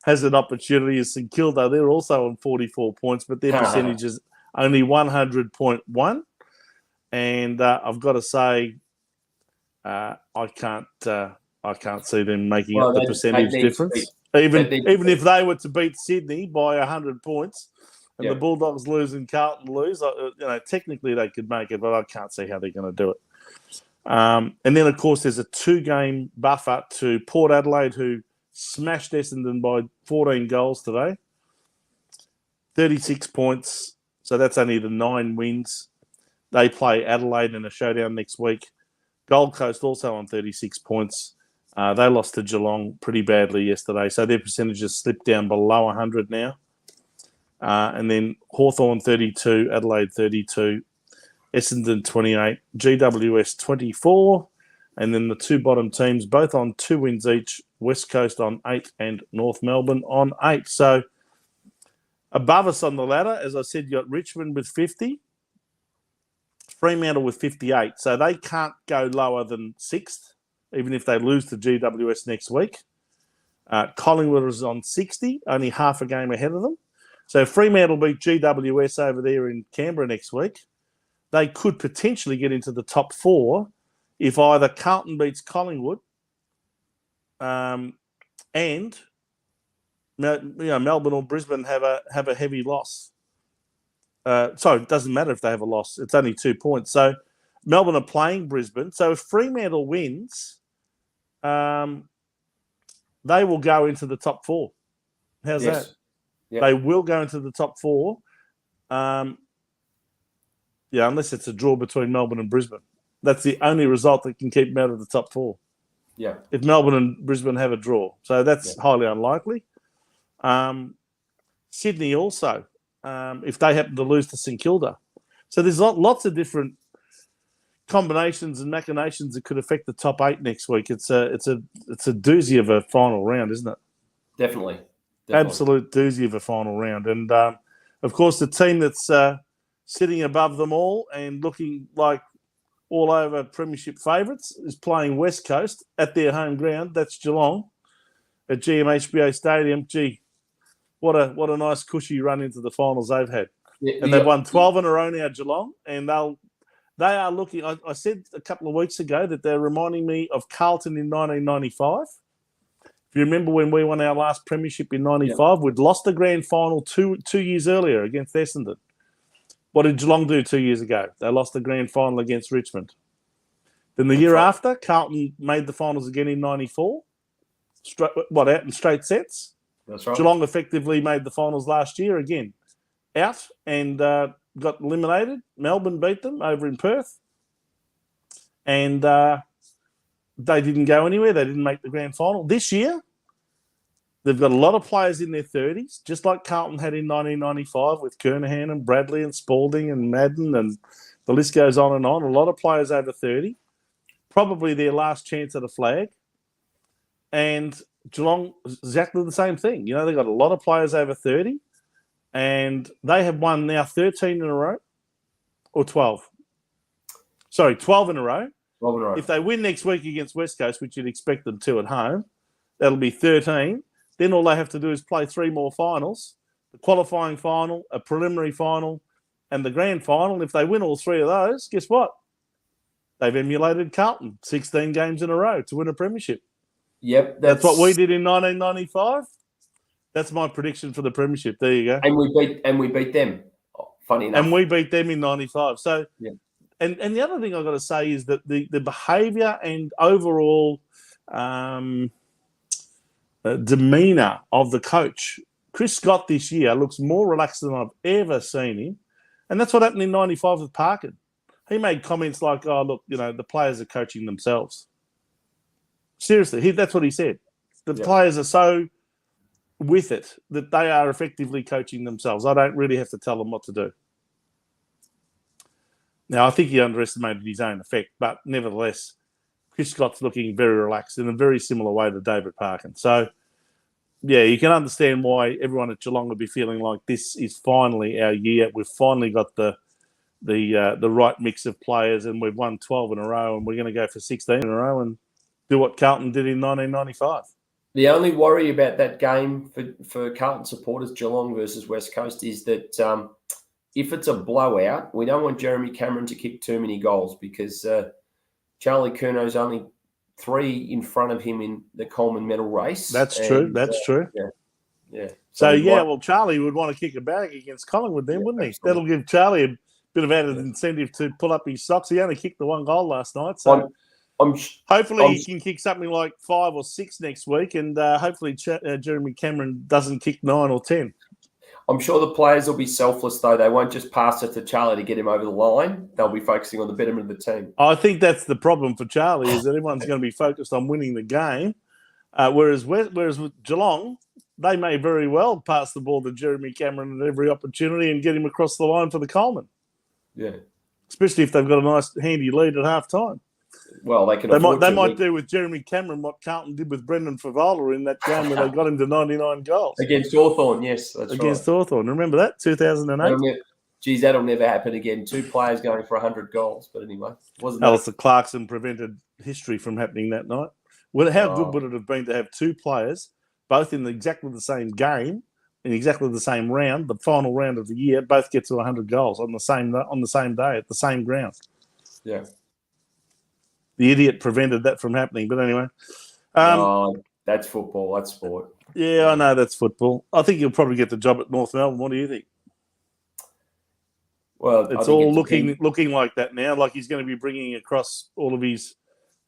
has an opportunity is St Kilda. They're also on 44 points, but their percentage is only 100.1. And I've got to say, I can't see them making up the percentage difference. Even if they were to beat Sydney by 100 points and the Bulldogs lose and Carlton lose, technically they could make it, but I can't see how they're going to do it. And then, of course, there's a 2-game buffer to Port Adelaide, who smashed Essendon by 14 goals today. 36 points, so that's only the 9 wins. They play Adelaide in a showdown next week. Gold Coast also on 36 points. They lost to Geelong pretty badly yesterday, so their percentages slipped down below 100 now. And then Hawthorn 32, Adelaide 32, Essendon 28, GWS 24, and then the 2 bottom teams both on 2 wins each, West Coast on 8 and North Melbourne on 8. So above us on the ladder, as I said, you got Richmond with 50, Fremantle with 58. So they can't go lower than 6th, even if they lose to GWS next week. Collingwood is on 60, only half a game ahead of them. So Fremantle beat GWS over there in Canberra next week. They could potentially get into the top 4 if either Carlton beats Collingwood and Melbourne or Brisbane have a heavy loss. It doesn't matter if they have a loss. It's only 2 points. So Melbourne are playing Brisbane. So if Fremantle wins, they will go into the top 4. How's that? Yep. They will go into the top 4. Unless it's a draw between Melbourne and Brisbane. That's the only result that can keep them out of the top 4. Yeah. If Melbourne and Brisbane have a draw. So that's highly unlikely. Sydney also, if they happen to lose to St Kilda. So there's lots of different combinations and machinations that could affect the top 8 next week. It's a doozy of a final round, isn't it? Definitely. Absolute doozy of a final round. And, of course, the team that's sitting above them all and looking like all over premiership favourites is playing West Coast at their home ground. That's Geelong at GMHBA Stadium. Gee, what a nice cushy run into the finals they've had. And they've won 12 in a row now, Geelong, and they are looking. I said a couple of weeks ago that they're reminding me of Carlton in 1995. If you remember when we won our last premiership in 95, we'd lost the grand final two years earlier against Essendon. What did Geelong do 2 years ago? They lost the grand final against Richmond. Then the year after, Carlton made the finals again in 94. Out in straight sets? That's right. Geelong effectively made the finals last year again. Out and got eliminated. Melbourne beat them over in Perth. And they didn't go anywhere. They didn't make the grand final. This year, they've got a lot of players in their 30s, just like Carlton had in 1995 with Kernahan and Bradley and Spalding and Madden, and the list goes on and on. A lot of players over 30. Probably their last chance at a flag. And Geelong, exactly the same thing. You know, they've got a lot of players over 30, and they have won now 13 in a row, or 12. Sorry, 12 in a row. 12 in a row. If they win next week against West Coast, which you'd expect them to at home, that'll be 13. Then all they have to do is play 3 more finals, the qualifying final, a preliminary final, and the grand final. If they win all 3 of those, guess what? They've emulated Carlton 16 games in a row to win a premiership. Yep. That's what we did in 1995. That's my prediction for the premiership. There you go. And we beat them. Funny enough. And we beat them in 95. So, and the other thing I've got to say is that the behaviour and overall demeanour of the coach, Chris Scott this year, looks more relaxed than I've ever seen him. And that's what happened in 95 with Parkin. He made comments like, oh, look, the players are coaching themselves. Seriously, that's what he said. The players are so with it that they are effectively coaching themselves. I don't really have to tell them what to do. Now, I think he underestimated his own effect, but nevertheless, Chris Scott's looking very relaxed in a very similar way to David Parkin. So, yeah, you can understand why everyone at Geelong would be feeling like this is finally our year. We've finally got the right mix of players, and we've won 12 in a row, and we're going to go for 16 in a row and do what Carlton did in 1995. The only worry about that game for Carlton supporters, Geelong versus West Coast, is that if it's a blowout, we don't want Jeremy Cameron to kick too many goals because Charlie Curnow's only 3 in front of him in the Coleman medal race. That's true. That's true. Yeah. So well, Charlie would want to kick a bag against Collingwood then, wouldn't he? Absolutely. That'll give Charlie a bit of added incentive to pull up his socks. He only kicked the 1 goal last night, so hopefully he can kick something like 5 or 6 next week, and hopefully Jeremy Cameron doesn't kick 9 or 10. I'm sure the players will be selfless, though. They won't just pass it to Charlie to get him over the line. They'll be focusing on the betterment of the team. I think that's the problem for Charlie, is that everyone's going to be focused on winning the game, whereas with Geelong, they may very well pass the ball to Jeremy Cameron at every opportunity and get him across the line for the Coleman. Yeah. Especially if they've got a nice, handy lead at half-time. Well, they can. They might do with Jeremy Cameron what Carlton did with Brendan Favola in that game where they got him to 99 goals. Against Hawthorn, yes. That's Against right. Hawthorn. Remember that? 2008? Geez, that'll never happen again. 2 players going for 100 goals. But anyway, wasn't Alistair Clarkson prevented history from happening that night. Well, how good would it have been to have 2 players, both in exactly the same game, in exactly the same round, the final round of the year, both get to 100 goals on the same day at the same ground? Yeah. The idiot prevented that from happening. But anyway. That's football. That's sport. Yeah, I know that's football. I think he'll probably get the job at North Melbourne. What do you think? Well, it's all looking like that now. Like he's going to be bringing across all of his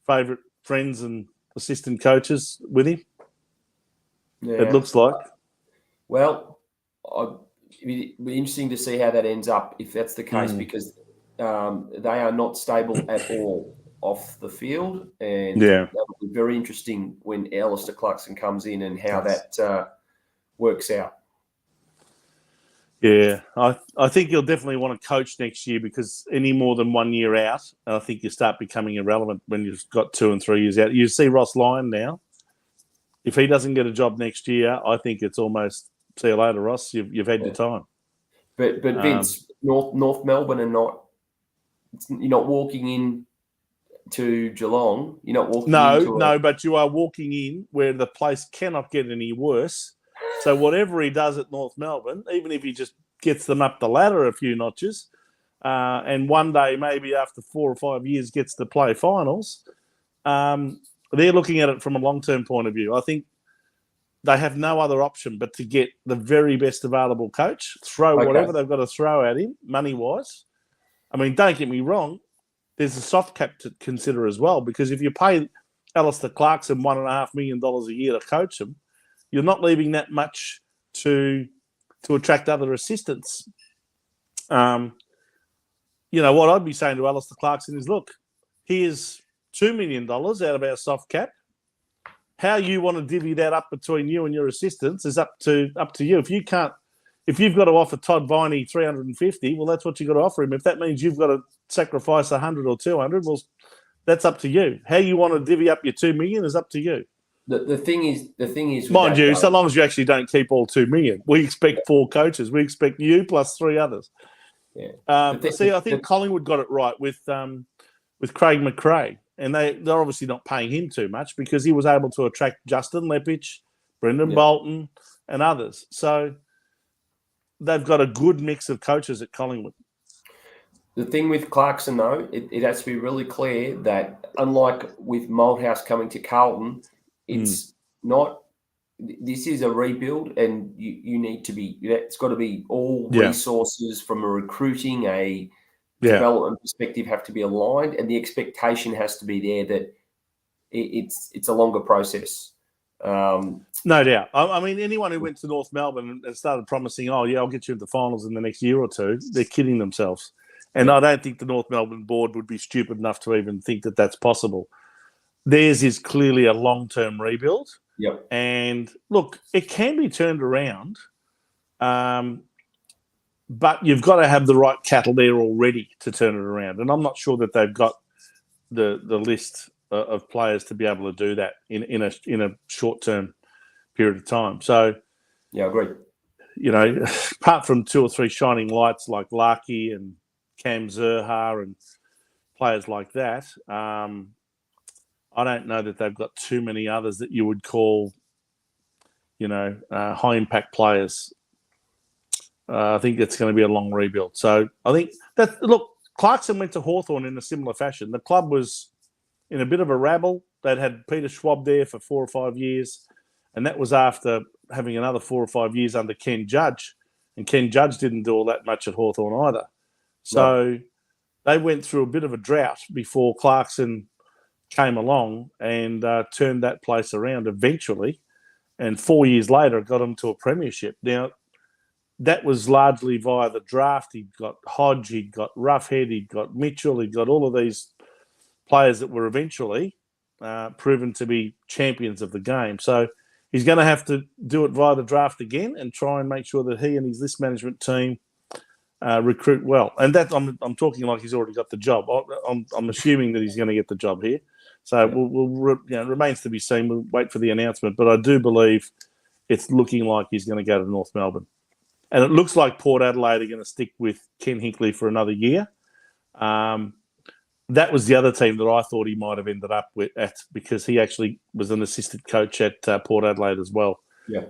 favourite friends and assistant coaches with him. Yeah. It looks like. Well, it'd be interesting to see how that ends up if that's the case, because they are not stable at all off the field, and that'll be very interesting when Alistair Clarkson comes in and how that works out. Yeah, I think he'll definitely want to coach next year, because any more than 1 year out, I think you start becoming irrelevant when you've got 2 and 3 years out. You see Ross Lyon now. If he doesn't get a job next year, I think it's almost see you later, Ross. You've had your time. But Vince, North Melbourne you're not walking in to Geelong. You're not walking No, but you are walking in where the place cannot get any worse. So whatever he does at North Melbourne, even if he just gets them up the ladder a few notches, and one day maybe after 4 or 5 years gets to play finals, they're looking at it from a long-term point of view. I think they have no other option but to get the very best available coach, throw whatever they've got to throw at him, money-wise. I mean, don't get me wrong, there's a soft cap to consider as well, because if you pay Alistair Clarkson $1.5 million a year to coach him, you're not leaving that much to attract other assistants. What I'd be saying to Alistair Clarkson is, look, here's $2 million out of our soft cap. How you want to divvy that up between you and your assistants is up to you. If you've got to offer Todd Viney 350, well, that's what you've got to offer him. If that means you've got to sacrifice 100 or 200, well, that's up to you. How you want to divvy up your $2 million is up to you. The thing is, mind you, so long as you actually don't keep all $2 million, we expect 4 coaches. We expect you plus 3 others. Yeah. I think Collingwood got it right with Craig McRae, and they're obviously not paying him too much because he was able to attract Justin Lepich, Brendan Bolton, and others. So they've got a good mix of coaches at Collingwood. The thing with Clarkson, though, it has to be really clear that unlike with Malthouse coming to Carlton, it's not. This is a rebuild, and you need to be. It's got to be all resources from a recruiting, a development perspective have to be aligned, and the expectation has to be there that it's a longer process. No doubt. I mean, anyone who went to North Melbourne and started promising, I'll get you into finals in the next year or two, they're kidding themselves. And I don't think the North Melbourne board would be stupid enough to even think that that's possible. Theirs is clearly a long-term rebuild. Yep. And look, it can be turned around, but you've got to have the right cattle there already to turn it around. And I'm not sure that they've got the list of players to be able to do that in a short term period of time. So, yeah, I agree. Apart from 2 or 3 shining lights like Larky and Cam Zerha and players like that, I don't know that they've got too many others that you would call, high impact players. I think it's going to be a long rebuild. So I think Clarkson went to Hawthorn in a similar fashion. The club was in a bit of a rabble. They'd had Peter Schwab there for 4 or 5 years, and that was after having another 4 or 5 years under Ken Judge. And Ken Judge didn't do all that much at Hawthorn either. So they went through a bit of a drought before Clarkson came along and turned that place around eventually. And 4 years later, got them to a premiership. Now, that was largely via the draft. He'd got Hodge, he'd got Roughhead, he'd got Mitchell, he'd got all of these players that were eventually proven to be champions of the game. So he's going to have to do it via the draft again and try and make sure that he and his list management team recruit well. And that I'm talking like he's already got the job. I'm assuming that he's going to get the job here. So it remains to be seen. We'll wait for the announcement. But I do believe it's looking like he's going to go to North Melbourne. And it looks like Port Adelaide are going to stick with Ken Hinkley for another year. That was the other team that I thought he might have ended up at because he actually was an assistant coach at Port Adelaide as well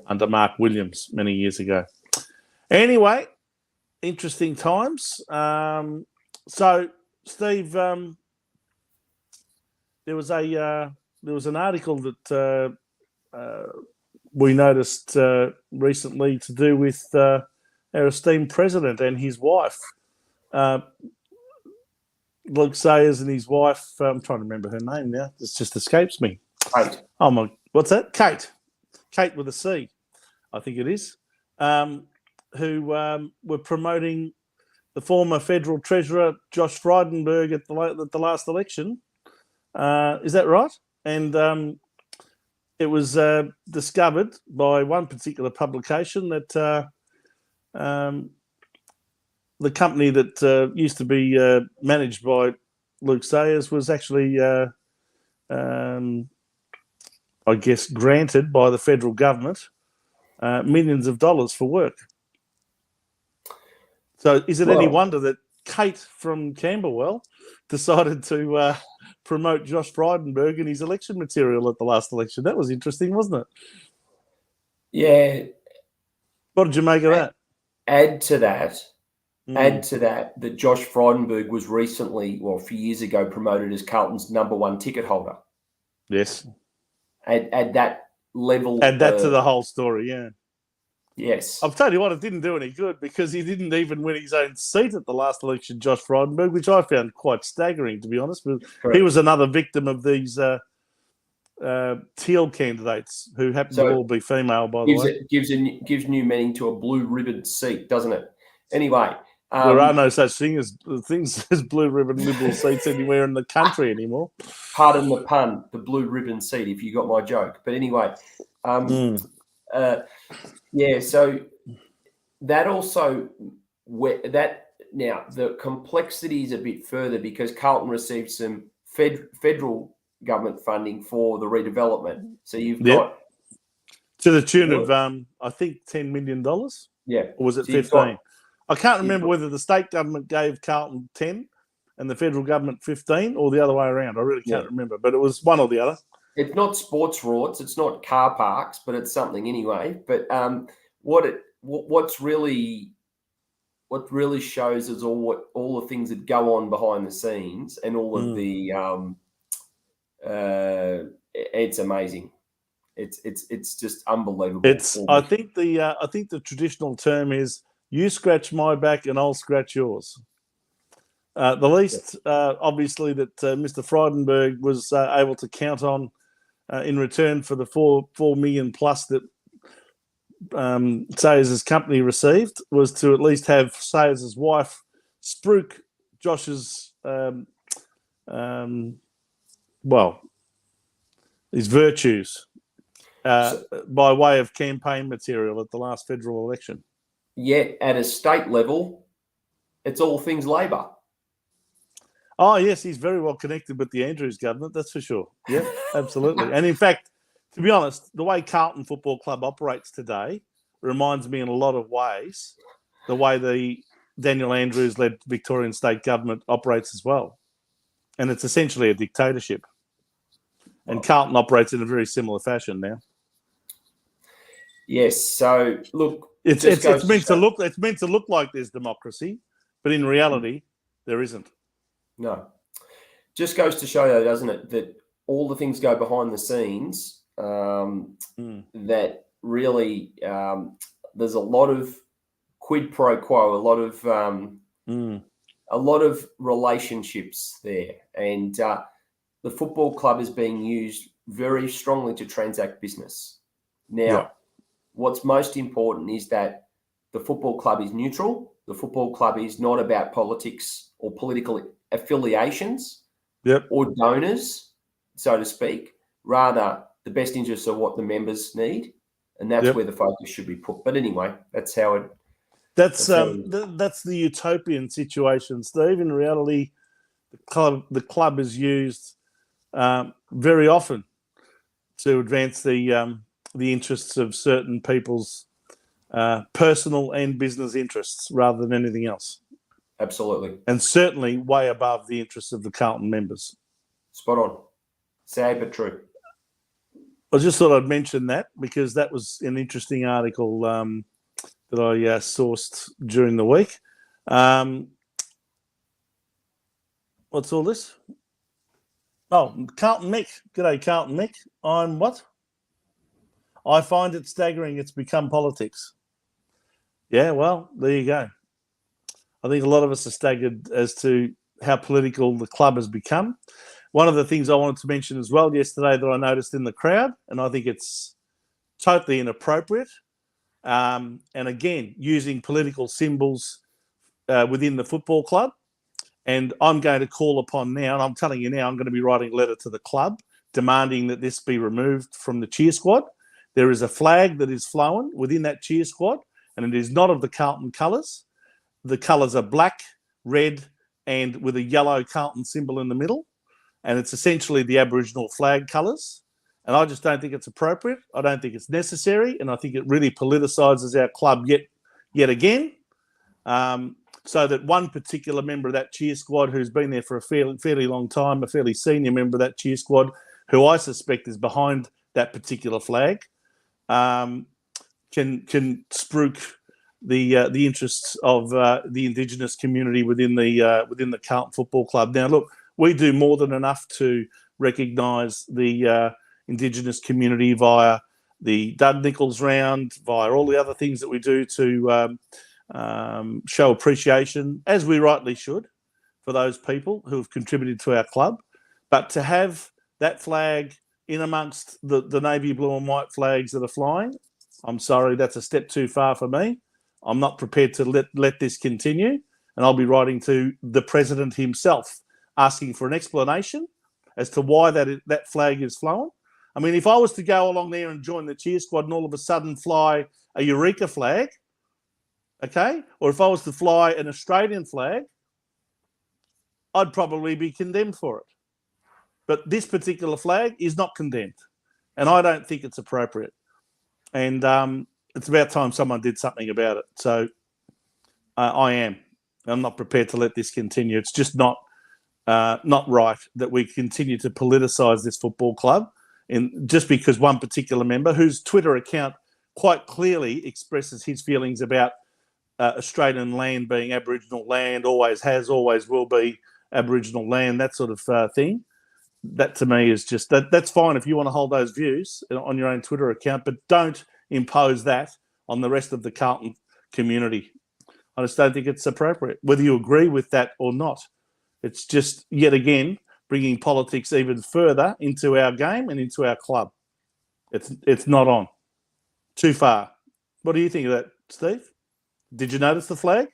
under Mark Williams many years ago. Anyway, interesting times. So, Steve, there was an article that we noticed recently to do with our esteemed president and his wife. Luke Sayers and his wife, I'm trying to remember her name now. It just escapes me. Kate. Oh, my, what's that? Kate. Kate with a C, I think it is, who were promoting the former federal treasurer, Josh Frydenberg, at the last election. Is that right? And it was discovered by one particular publication that the company that used to be managed by Luke Sayers was actually, I guess, granted by the federal government millions of dollars for work. So is it any wonder that Kate from Camberwell decided to promote Josh Frydenberg and his election material at the last election? That was interesting, wasn't it? Yeah. What did you make of that? Add to that Josh Frydenberg was recently, a few years ago, promoted as Carlton's #1 ticket holder. Yes. Add that level. Add that to the whole story, yeah. Yes. I'll tell you what, it didn't do any good because he didn't even win his own seat at the last election, Josh Frydenberg, which I found quite staggering, to be honest. But he was another victim of these teal candidates who happen to all be female, by the way. Gives new meaning to a blue ribbon seat, doesn't it? Anyway. There are no such things as blue ribbon Liberal seats anywhere in the country anymore. Pardon the pun, the blue ribbon seat, if you got my joke. But anyway, so that also now the complexity is a bit further because Carlton received some federal government funding for the redevelopment. So you've got to the tune of I think $10 million. Yeah, or was it 15? I can't remember whether the state government gave Carlton 10 and the federal government 15 or the other way around. I really can't remember, but it was one or the other. It's not sports rorts, it's not car parks, but it's something anyway. But what really shows is all the things that go on behind the scenes and all of the it's amazing. It's just unbelievable. I think the traditional term is you scratch my back and I'll scratch yours. The least, obviously, that Mr. Frydenberg was able to count on in return for the $4 million plus that Sayers' company received was to at least have Sayers' wife spruik Josh's, his virtues by way of campaign material at the last federal election. Yet at a state level, it's all things Labor. Oh, yes, he's very well connected with the Andrews government, that's for sure. Yeah, absolutely. And in fact, to be honest, the way Carlton Football Club operates today reminds me in a lot of ways the way the Daniel Andrews-led Victorian state government operates as well. And it's essentially a dictatorship. And Carlton operates in a very similar fashion now. Yes. So look, it's meant to look like there's democracy, but in reality, there isn't. No. Just goes to show, though, doesn't it, that all the things go behind the scenes. That really there's a lot of quid pro quo, a lot of relationships there, and the football club is being used very strongly to transact business. Now, what's most important is that the football club is neutral. The football club is not about politics or political affiliations or donors, so to speak. Rather, the best interests of what the members need, and that's where the focus should be put. But anyway, that's how it. That's the utopian situation, Steve. In reality, the club is used very often to advance the interests of certain people's personal and business interests rather than anything else. Absolutely. And certainly way above the interests of the Carlton members. Spot on. Sad but true. I just thought I'd mention that because that was an interesting article that I sourced during the week. What's all this? Oh, Carlton Mick. G'day, Carlton Mick. I'm what? I find it staggering it's become politics. Yeah, well, there you go. I think a lot of us are staggered as to how political the club has become. One of the things I wanted to mention as well yesterday that I noticed in the crowd, and I think it's totally inappropriate, and again, using political symbols within the football club. And I'm going to call upon now, and I'm telling you now, I'm going to be writing a letter to the club demanding that this be removed from the cheer squad. There is a flag that is flown within that cheer squad, and it is not of the Carlton colours. The colours are black, red, and with a yellow Carlton symbol in the middle. And it's essentially the Aboriginal flag colours. And I just don't think it's appropriate. I don't think it's necessary. And I think it really politicises our club yet again. So that one particular member of that cheer squad who's been there for a fairly long time, a fairly senior member of that cheer squad, who I suspect is behind that particular flag, can spruik the interests of the Indigenous community within the Carlton Football Club. Now, look, we do more than enough to recognise the Indigenous community via the Dud Nichols round, via all the other things that we do to show appreciation, as we rightly should, for those people who have contributed to our club. But to have that flag in amongst the navy blue and white flags that are flying, I'm sorry, that's a step too far for me. I'm not prepared to let this continue, and I'll be writing to the president himself asking for an explanation as to why that flag is flown. I mean, if I was to go along there and join the cheer squad and all of a sudden fly a Eureka flag, okay, or if I was to fly an Australian flag, I'd probably be condemned for it. But this particular flag is not condemned, and I don't think it's appropriate. And it's about time someone did something about it. So I'm not prepared to let this continue. It's just not right that we continue to politicise this football club, just because one particular member, whose Twitter account quite clearly expresses his feelings about Australian land being Aboriginal land, always has, always will be Aboriginal land, that sort of thing. That to me is just that's fine if you want to hold those views on your own Twitter account, but don't impose that on the rest of the Carlton community. I just don't think it's appropriate, whether you agree with that or not. It's just, yet again, bringing politics even further into our game and into our club. It's not on. Too far. What do you think of that, Steve? Did you notice the flag?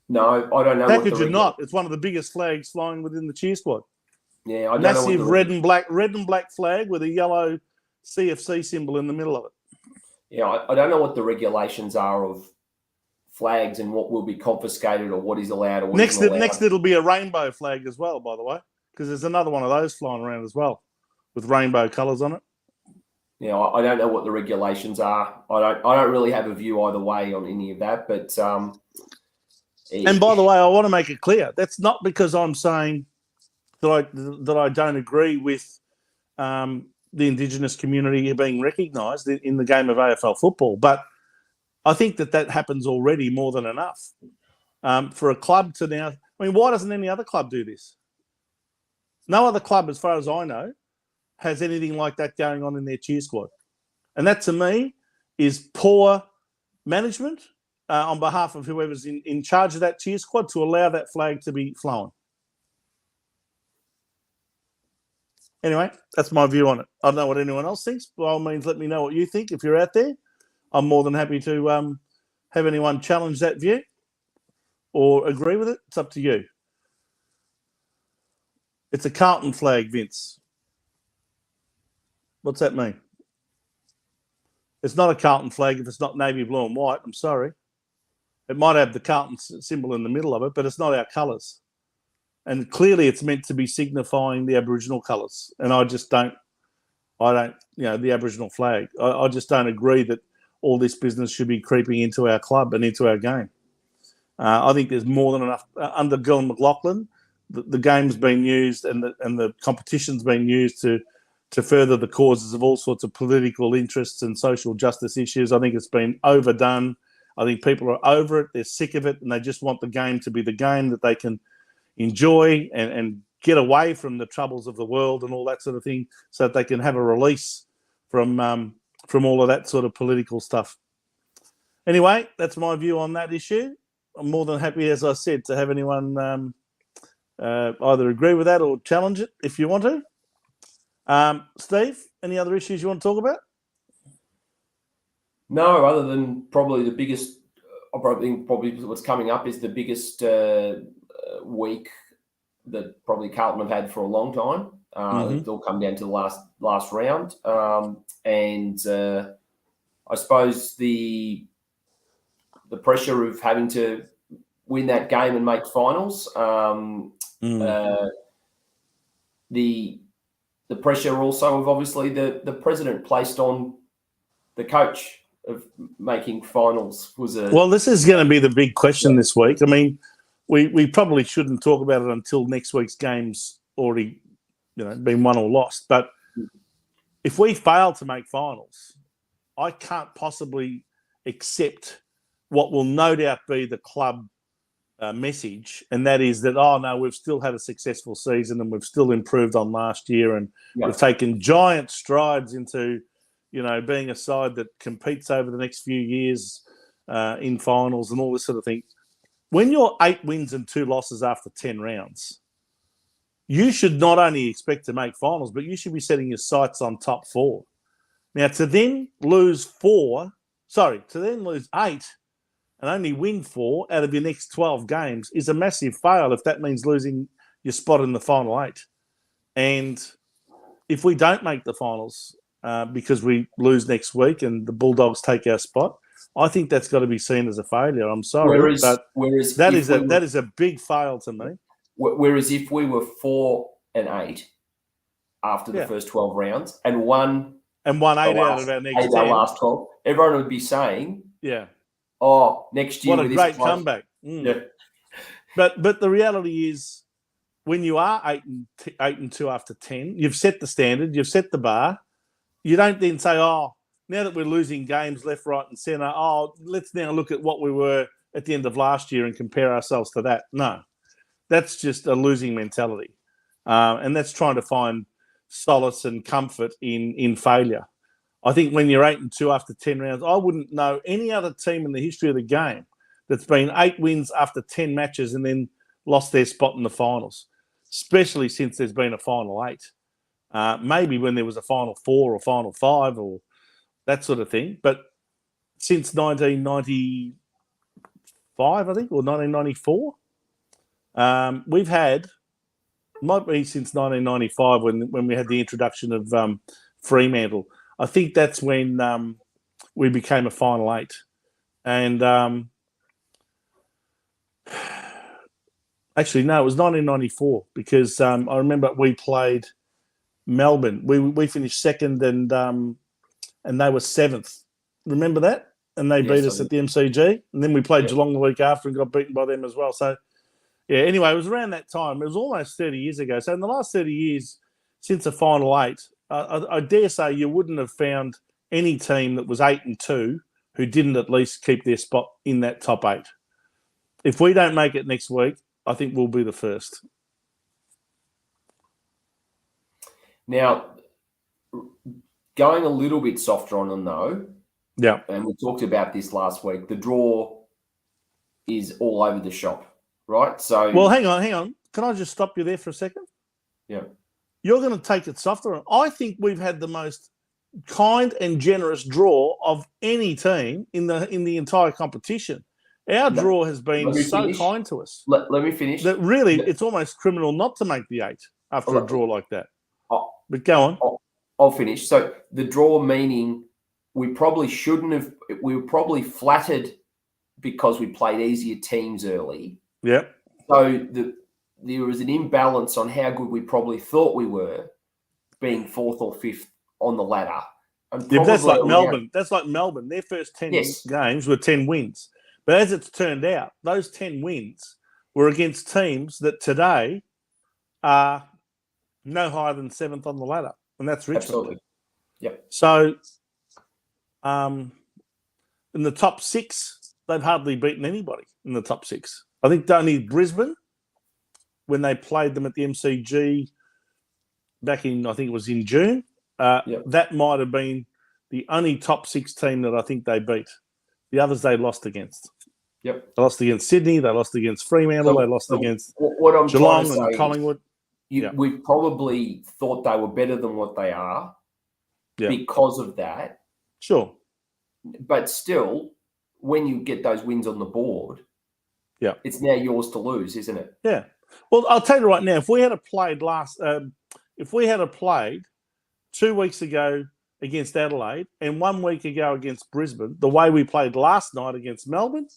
No, I don't know. How could you not? It's one of the biggest flags flying within the cheer squad. Yeah, I don't Massive know. red and black flag with a yellow CFC symbol in the middle of it. Yeah, I don't know what the regulations are of flags and what will be confiscated or what is allowed or what isn't allowed. Next, it'll be a rainbow flag as well, by the way, because there's another one of those flying around as well with rainbow colours on it. Yeah, I don't know what the regulations are. I don't really have a view either way on any of that. But and by the way, I want to make it clear that's not because I'm saying that I don't agree with the Indigenous community being recognised in the game of AFL football, but I think that happens already more than enough for a club to now. I mean, why doesn't any other club do this? No other club, as far as I know, has anything like that going on in their cheer squad. And that, to me, is poor management on behalf of whoever's in charge of that cheer squad to allow that flag to be flown. Anyway, that's my view on it. I don't know what anyone else thinks. By all means, let me know what you think if you're out there. I'm more than happy to have anyone challenge that view or agree with it. It's up to you. It's a Carlton flag, Vince. What's that mean? It's not a Carlton flag if it's not navy blue and white. I'm sorry. It might have the Carlton symbol in the middle of it, but it's not our colours. And clearly it's meant to be signifying the Aboriginal colours. And I don't, the Aboriginal flag. I just don't agree that all this business should be creeping into our club and into our game. I think there's more than enough. Under Glenn McLaughlin, the game's been used and the competition's been used to further the causes of all sorts of political interests and social justice issues. I think it's been overdone. I think people are over it. They're sick of it, and they just want the game to be the game that they can enjoy and get away from the troubles of the world and all that sort of thing, so that they can have a release from all of that sort of political stuff. Anyway, that's my view on that issue. I'm more than happy, as I said, to have anyone either agree with that or challenge it if you want to. Steve, any other issues you want to talk about? No, other than probably the biggest. I think probably what's coming up is the biggest week that probably Carlton have had for a long time. It'll come down to the last round, and I suppose the pressure of having to win that game and make finals. The pressure also of obviously the president placed on the coach of making finals was a... Well, this is going to be the big question this week. I mean, we probably shouldn't talk about it until next week's game's already, been won or lost. But if we fail to make finals, I can't possibly accept what will no doubt be the club message, and that is that, oh, no, we've still had a successful season and we've still improved on last year and we've taken giant strides into, being a side that competes over the next few years in finals and all this sort of thing. When you're 8 wins and 2 losses after 10 rounds, you should not only expect to make finals, but you should be setting your sights on top 4. Now, to then lose 8 and only win 4 out of your next 12 games is a massive fail if that means losing your spot in the final 8. And if we don't make the finals because we lose next week and the Bulldogs take our spot, I think that's got to be seen as a failure. I'm sorry, but that is a big fail to me. Whereas if we were 4 and 8 after the first 12 rounds and won 8 out of our next 10, last 12, everyone would be saying, next year. What a great comeback. Yeah. But the reality is, when you are 8 and 2 after 10, you've set the standard, you've set the bar. You don't then say, now that we're losing games left, right, and centre, let's now look at what we were at the end of last year and compare ourselves to that. No, that's just a losing mentality, and that's trying to find solace and comfort in failure. I think when you're 8 and 2 after 10 rounds, I wouldn't know any other team in the history of the game that's been 8 wins after 10 matches and then lost their spot in the finals, especially since there's been a final 8. Maybe when there was a final 4 or final 5 or that sort of thing. But since 1995, I think, or 1994, we've had, might be since 1995 when we had the introduction of Fremantle. I think that's when we became a final 8. And Actually, no, it was 1994 because I remember we played Melbourne. We finished second and they were seventh. Remember that? And they beat us at the MCG. And then we played Geelong the week after and got beaten by them as well. So, yeah, anyway, it was around that time. It was almost 30 years ago. So in the last 30 years, since the final eight, I dare say you wouldn't have found any team that was 8-2 who didn't at least keep their spot in that top eight. If we don't make it next week, I think we'll be the first. Now, going a little bit softer on them, though. Yeah. And we talked about this last week. The draw is all over the shop, right? So, well, hang on. Can I just stop you there for a second? Yeah. You're going to take it softer. I think we've had the most kind and generous draw of any team in the entire competition. Our draw has been so kind to us. Let me finish. That really, it's almost criminal not to make the eight after a draw like that. But go on. I'll finish. So the draw meaning we probably shouldn't have. We were probably flattered because we played easier teams early. Yeah. So there was an imbalance on how good we probably thought we were, being fourth or fifth on the ladder. And yeah, that's like Melbourne. That's like Melbourne. Their first 10 games were 10 wins. But as it's turned out, those 10 wins were against teams that today are no higher than seventh on the ladder, and that's Richmond. Absolutely. Yep. So in the top six, they've hardly beaten anybody in the top six. I think only Brisbane, when they played them at the MCG back in, I think it was in June, that might have been the only top six team that I think they beat. The others they lost against. Yep. They lost against Sydney. They lost against Fremantle. They lost against Geelong and Collingwood. We probably thought they were better than what they are because of that. Sure. But still, when you get those wins on the board, it's now yours to lose, isn't it? Yeah. Well, I'll tell you right now, if we had played 2 weeks ago against Adelaide and 1 week ago against Brisbane, the way we played last night against Melbourne,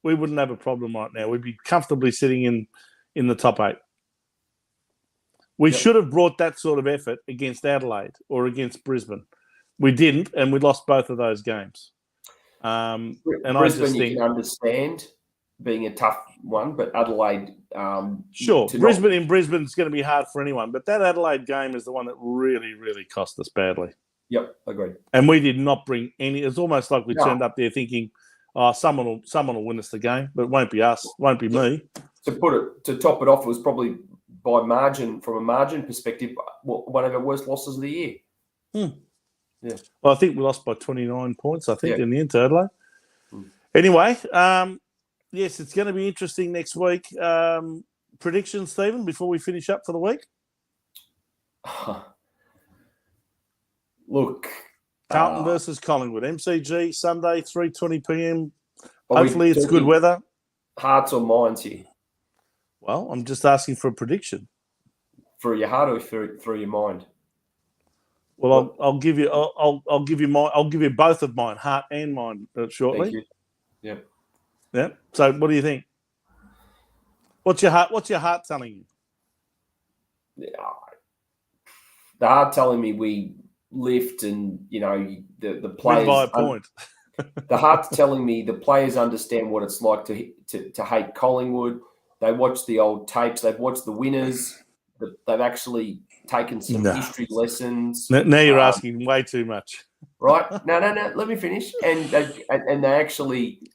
we wouldn't have a problem right now. We'd be comfortably sitting in the top eight. We should have brought that sort of effort against Adelaide or against Brisbane. We didn't, and we lost both of those games. And Brisbane, I just think, you can understand being a tough one, but Adelaide... sure, Brisbane is going to be hard for anyone, but that Adelaide game is the one that really, really cost us badly. Yep, agreed. And we did not bring any... It's almost like we turned up there thinking, someone will win us the game, but it won't be us, won't be me. To top it off, it was probably by margin, from a margin perspective, one of our worst losses of the year. Yeah. Well, I think we lost by 29 points, in the end to Adelaide. Anyway, yes, it's going to be interesting next week. Predictions, Stephen, before we finish up for the week? Look. Carlton versus Collingwood. MCG, Sunday, 3:20 p.m. Hopefully it's good weather. Hearts or minds here? Well, I'm just asking for a prediction. Through your heart or through your mind? Well, I'll give you. I'll give you my. I'll give you both of mine, heart and mind, shortly. Thank you. Yeah. So, what do you think? What's your heart telling you? The heart telling me we lift, and the players by a point. The heart's telling me the players understand what it's like to hate Collingwood. They watch the old tapes. They've watched the winners. They've actually taken some history lessons. Now you're asking way too much. Right? No. Let me finish. And they actually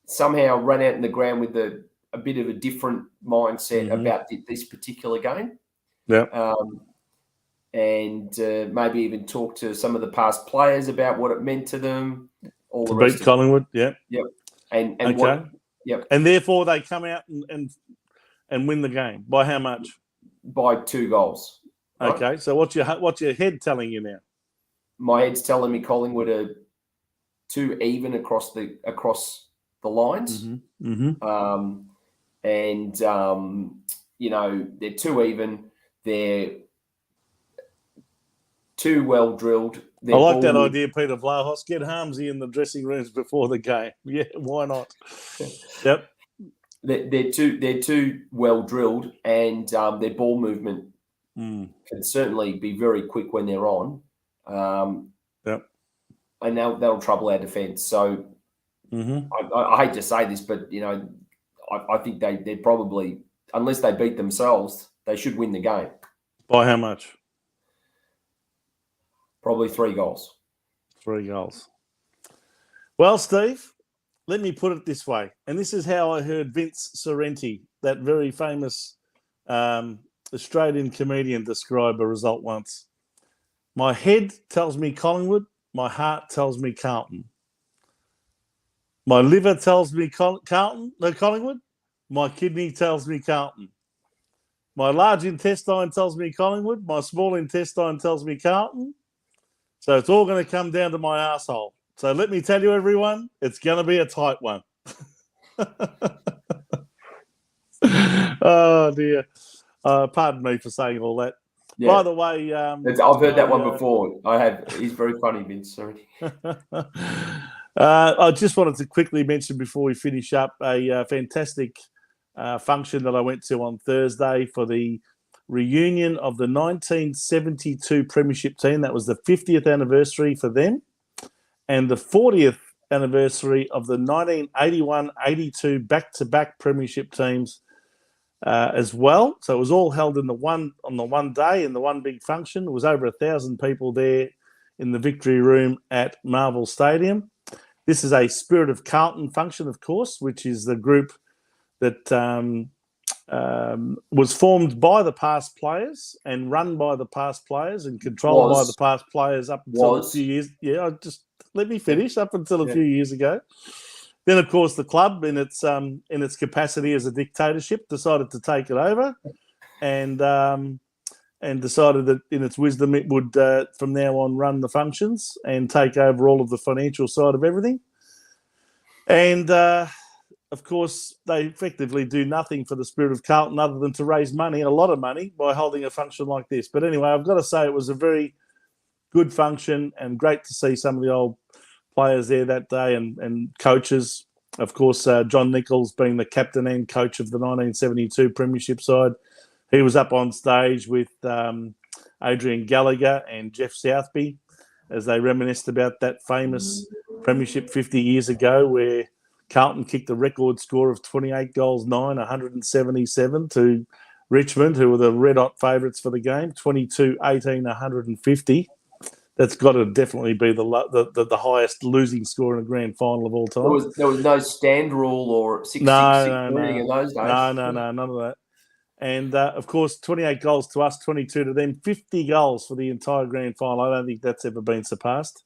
somehow run out in the ground with a bit of a different mindset about this particular game. Yeah. And maybe even talk to some of the past players about what it meant to them. All to the rest beat Collingwood, Yep. And okay. Yep. And therefore they come out and win the game. By how much? By 2 goals. Right? Okay. So what's your head telling you now? My head's telling me Collingwood are too even across the lines. They're too even. They're too well drilled. I like that idea, Peter Vlahos. Get Harmsy in the dressing rooms before the game. Yeah, why not? Yep. they're too well drilled, and their ball movement can certainly be very quick when they're on. Yep. And that'll trouble our defence. So I hate to say this, but I think they're probably, unless they beat themselves, they should win the game. By how much? Probably 3 goals. 3 goals. Well, Steve, let me put it this way, and this is how I heard Vince Sorrenti, that very famous Australian comedian, describe a result once. My head tells me Collingwood, my heart tells me Carlton. My liver tells me Collingwood, my kidney tells me Carlton. My large intestine tells me Collingwood, my small intestine tells me Carlton. So it's all going to come down to my arsehole. So let me tell you, everyone, it's going to be a tight one. Oh, dear. Pardon me for saying all that. Yeah. By the way... I've heard that one before. I have. He's very funny, Vince. Sorry. I just wanted to quickly mention before we finish up a fantastic function that I went to on Thursday for the reunion of the 1972 Premiership team. That was the 50th anniversary for them, and the 40th anniversary of the 1981-82 back-to-back Premiership teams as well. So it was all held on the one day in the one big function. It was over 1,000 people there in the Victory Room at Marvel Stadium. This is a Spirit of Carlton function, of course, which is the group that was formed by the past players and run by the past players and controlled by the past players up until a few years. Yeah, let me finish. Up until a few years ago. Then, of course, the club, in its capacity as a dictatorship, decided to take it over, and decided that, in its wisdom, it would from now on run the functions and take over all of the financial side of everything. And of course, they effectively do nothing for the Spirit of Carlton other than to raise money, a lot of money, by holding a function like this. But anyway, I've got to say it was a very good function and great to see some of the old players there that day and coaches. Of course, John Nichols being the captain and coach of the 1972 Premiership side. He was up on stage with Adrian Gallagher and Jeff Southby as they reminisced about that famous Premiership 50 years ago where Carlton kicked a record score of 28 goals, 9, 177 to Richmond, who were the red-hot favourites for the game, 22, 18, 150. That's got to definitely be the highest losing score in a grand final of all time. There was no stand rule or 6-6-6 in those days. No, none of that. And, of course, 28 goals to us, 22 to them, 50 goals for the entire grand final. I don't think that's ever been surpassed.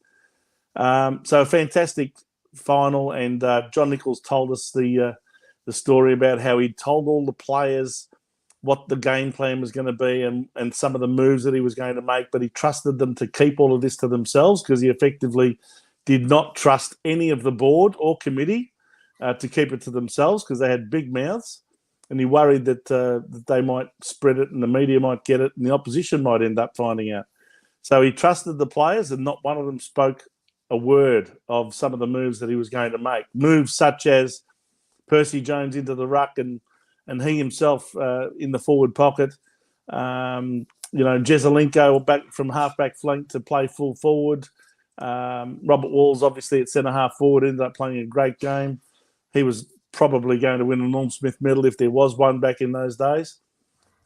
So a fantastic final, and John Nichols told us the story about how he told all the players what the game plan was going to be and some of the moves that he was going to make, but he trusted them to keep all of this to themselves because he effectively did not trust any of the board or committee to keep it to themselves because they had big mouths, and he worried that they might spread it and the media might get it and the opposition might end up finding out. So he trusted the players, and not one of them spoke a word of some of the moves that he was going to make. Moves such as Percy Jones into the ruck and he himself in the forward pocket. Jezelenko back from half-back flank to play full forward. Robert Walls, obviously, at centre-half forward, ended up playing a great game. He was probably going to win a Norm Smith medal if there was one back in those days.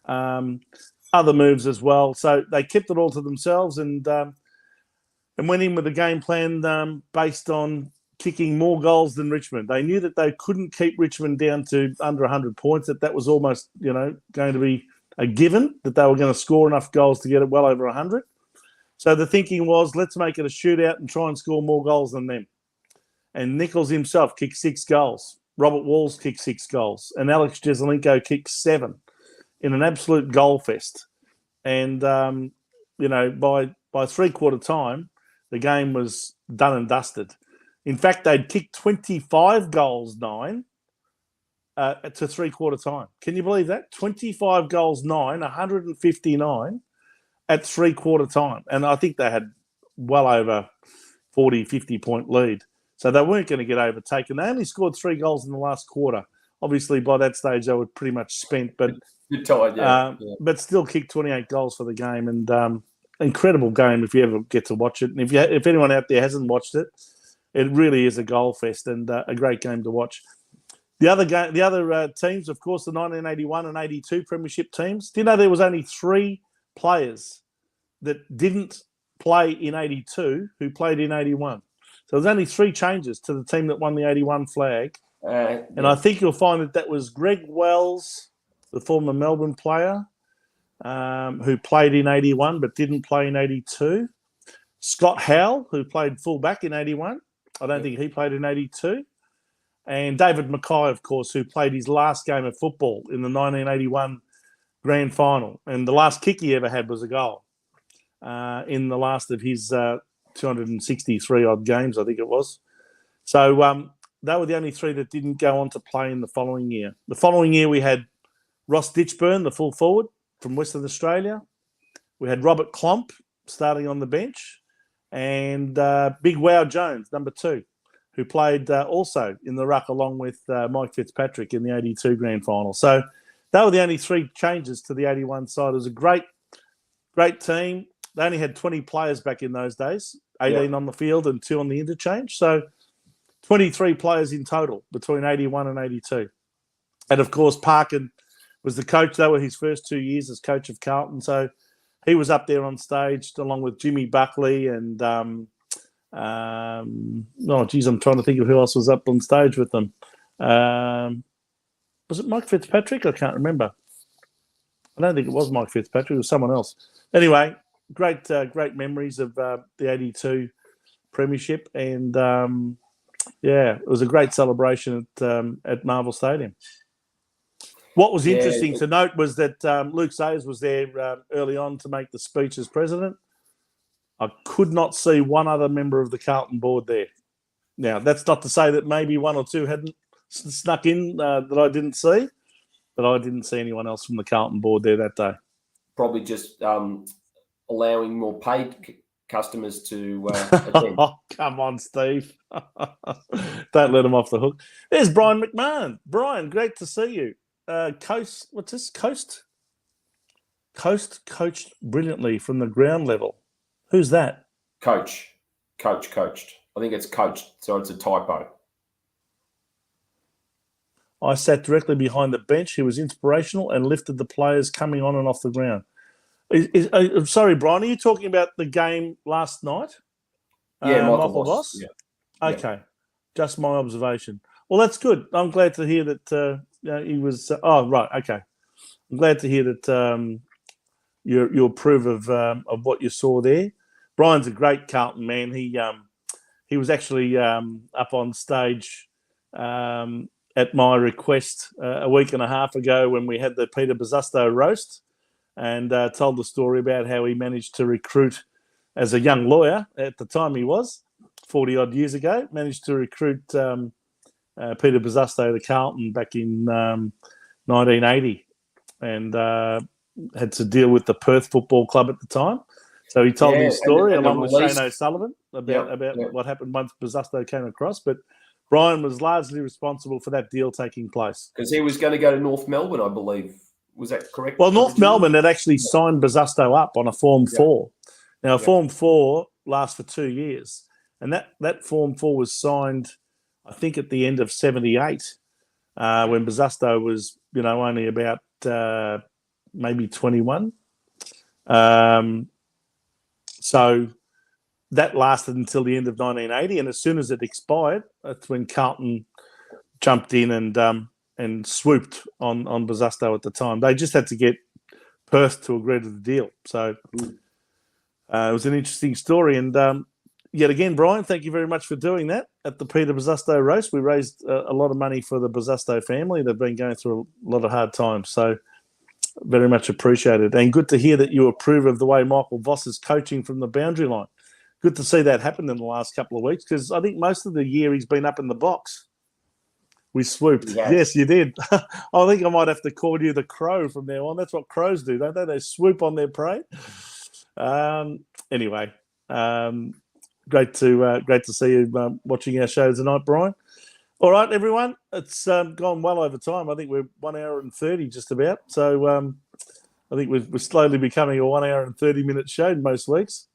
Other moves as well. So they kept it all to themselves and went in with a game plan based on kicking more goals than Richmond. They knew that they couldn't keep Richmond down to under 100 points, that was almost, going to be a given, that they were going to score enough goals to get it well over 100. So the thinking was, let's make it a shootout and try and score more goals than them. And Nichols himself kicked 6 goals. Robert Walls kicked 6 goals. And Alex Jezelenko kicked 7 in an absolute goal fest. And, by three-quarter time, the game was done and dusted. In fact, they'd kicked 25 goals, 9, to three-quarter time. Can you believe that? 25 goals, 9, 159 at three-quarter time. And I think they had well over 40, 50-point lead. So they weren't going to get overtaken. They only scored 3 goals in the last quarter. Obviously, by that stage, they were pretty much spent, but Good tired, but still kicked 28 goals for the game, and incredible game if you ever get to watch it. And if anyone out there hasn't watched it, it really is a goal fest and a great game to watch. The other teams, of course, the 1981 and 82 Premiership teams. Do you know there was only 3 players that didn't play in 82 who played in 81? So there's only 3 changes to the team that won the 81 flag. And I think you'll find that was Greg Wells, the former Melbourne player, who played in 81 but didn't play in 82. Scott Howell, who played fullback in 81. I don't think he played in 82. And David Mackay, of course, who played his last game of football in the 1981 grand final. And the last kick he ever had was a goal in the last of his 263-odd games, I think it was. So they were the only 3 that didn't go on to play in the following year. The following year, we had Ross Ditchburn, the full forward from Western Australia. We had Robert Klomp starting on the bench. And Big Wow Jones, number 2, who played also in the ruck along with Mike Fitzpatrick in the 82 grand final. So they were the only 3 changes to the 81 side. It was a great team. They only had 20 players back in those days, 18 on the field and 2 on the interchange. So 23 players in total between 81 and 82. And, of course, Parkin was the coach. They were his first 2 years as coach of Carlton. So he was up there on stage along with Jimmy Buckley and, I'm trying to think of who else was up on stage with them. Was it Mike Fitzpatrick? I can't remember. I don't think it was Mike Fitzpatrick. It was someone else. Anyway, great memories of the 82 Premiership. And, it was a great celebration at Marvel Stadium. What was interesting to note was that Luke Sayers was there early on to make the speech as president. I could not see one other member of the Carlton board there. Now, that's not to say that maybe 1 or 2 hadn't snuck in that I didn't see, but I didn't see anyone else from the Carlton board there that day. Probably just allowing more paid customers to attend. Oh, come on, Steve. Don't let him off the hook. There's Brian McMahon. Brian, great to see you. Coast coached brilliantly from the ground level. Who's that? Coached. I think it's coached, so it's a typo. I sat directly behind the bench. He was inspirational and lifted the players coming on and off the ground. I'm sorry, Brian, are you talking about the game last night? Yeah, Michael Voss. Yeah. Okay, just my observation. Well, that's good. I'm glad to hear that he was. Right. Okay. I'm glad to hear that you approve of what you saw there. Brian's a great Carlton man. He was actually up on stage at my request a week and a half ago when we had the Peter Bosustow roast, and told the story about how he managed to recruit as a young lawyer at the time he was 40 odd years ago, managed to recruit Peter Bosustow to Carlton back in 1980 and had to deal with the Perth Football Club at the time. So he told his story along with Shane O'Sullivan about what happened once Bosustow came across. But Brian was largely responsible for that deal taking place. Because he was going to go to North Melbourne, I believe. Was that correct? Well, North Melbourne had actually signed Bosustow up on a Form 4. Now, Form 4 lasts for 2 years. And that Form 4 was signed, I think, at the end of 78, when Bosustow was, only about maybe 21. So that lasted until the end of 1980, and as soon as it expired, that's when Carlton jumped in and swooped on Bosustow at the time. They just had to get Perth to agree to the deal. So it was an interesting story. And yet again, Brian, thank you very much for doing that at the Peter Bosustow roast. We raised a lot of money for the Bosustow family. They've been going through a lot of hard times. So very much appreciated. And good to hear that you approve of the way Michael Voss is coaching from the boundary line. Good to see that happen in the last couple of weeks, because I think most of the year he's been up in the box. We swooped. Yes, you did. I think I might have to call you the crow from now on. That's what crows do, don't they? They swoop on their prey. Anyway, great to see you watching our show tonight, Brian. All right, everyone. It's gone well over time. I think we're 1 hour and 30 just about. So I think we're slowly becoming a 1 hour and 30-minute show most weeks.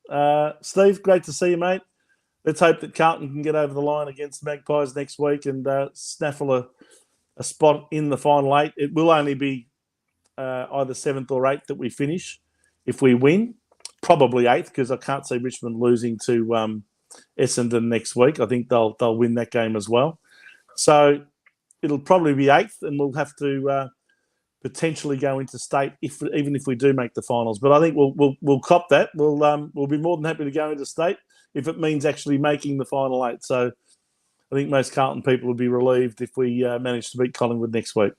Steve, great to see you, mate. Let's hope that Carlton can get over the line against Magpies next week and snaffle a spot in the final 8. It will only be either 7th or 8th that we finish if we win. Probably 8th because I can't see Richmond losing to Essendon next week. I think they'll win that game as well. So it'll probably be 8th, and we'll have to potentially go into state even if we do make the finals. But I think we'll cop that. We'll be more than happy to go into state if it means actually making the final 8. So I think most Carlton people would be relieved if we manage to beat Collingwood next week.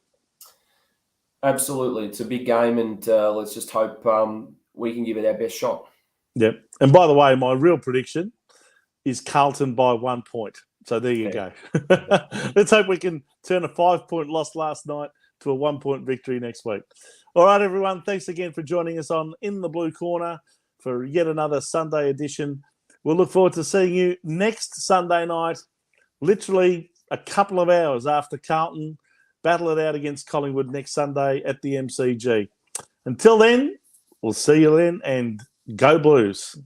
Absolutely, it's a big game, and let's just hope we can give it our best shot. Yep. And by the way, my real prediction is Carlton by 1 point. So there you go. Let's hope we can turn a 5-point loss last night to a 1-point victory next week. All right, everyone. Thanks again for joining us on In the Blue Corner for yet another Sunday edition. We'll look forward to seeing you next Sunday night, literally a couple of hours after Carlton battle it out against Collingwood next Sunday at the MCG. Until then, we'll see you then, and go Blues.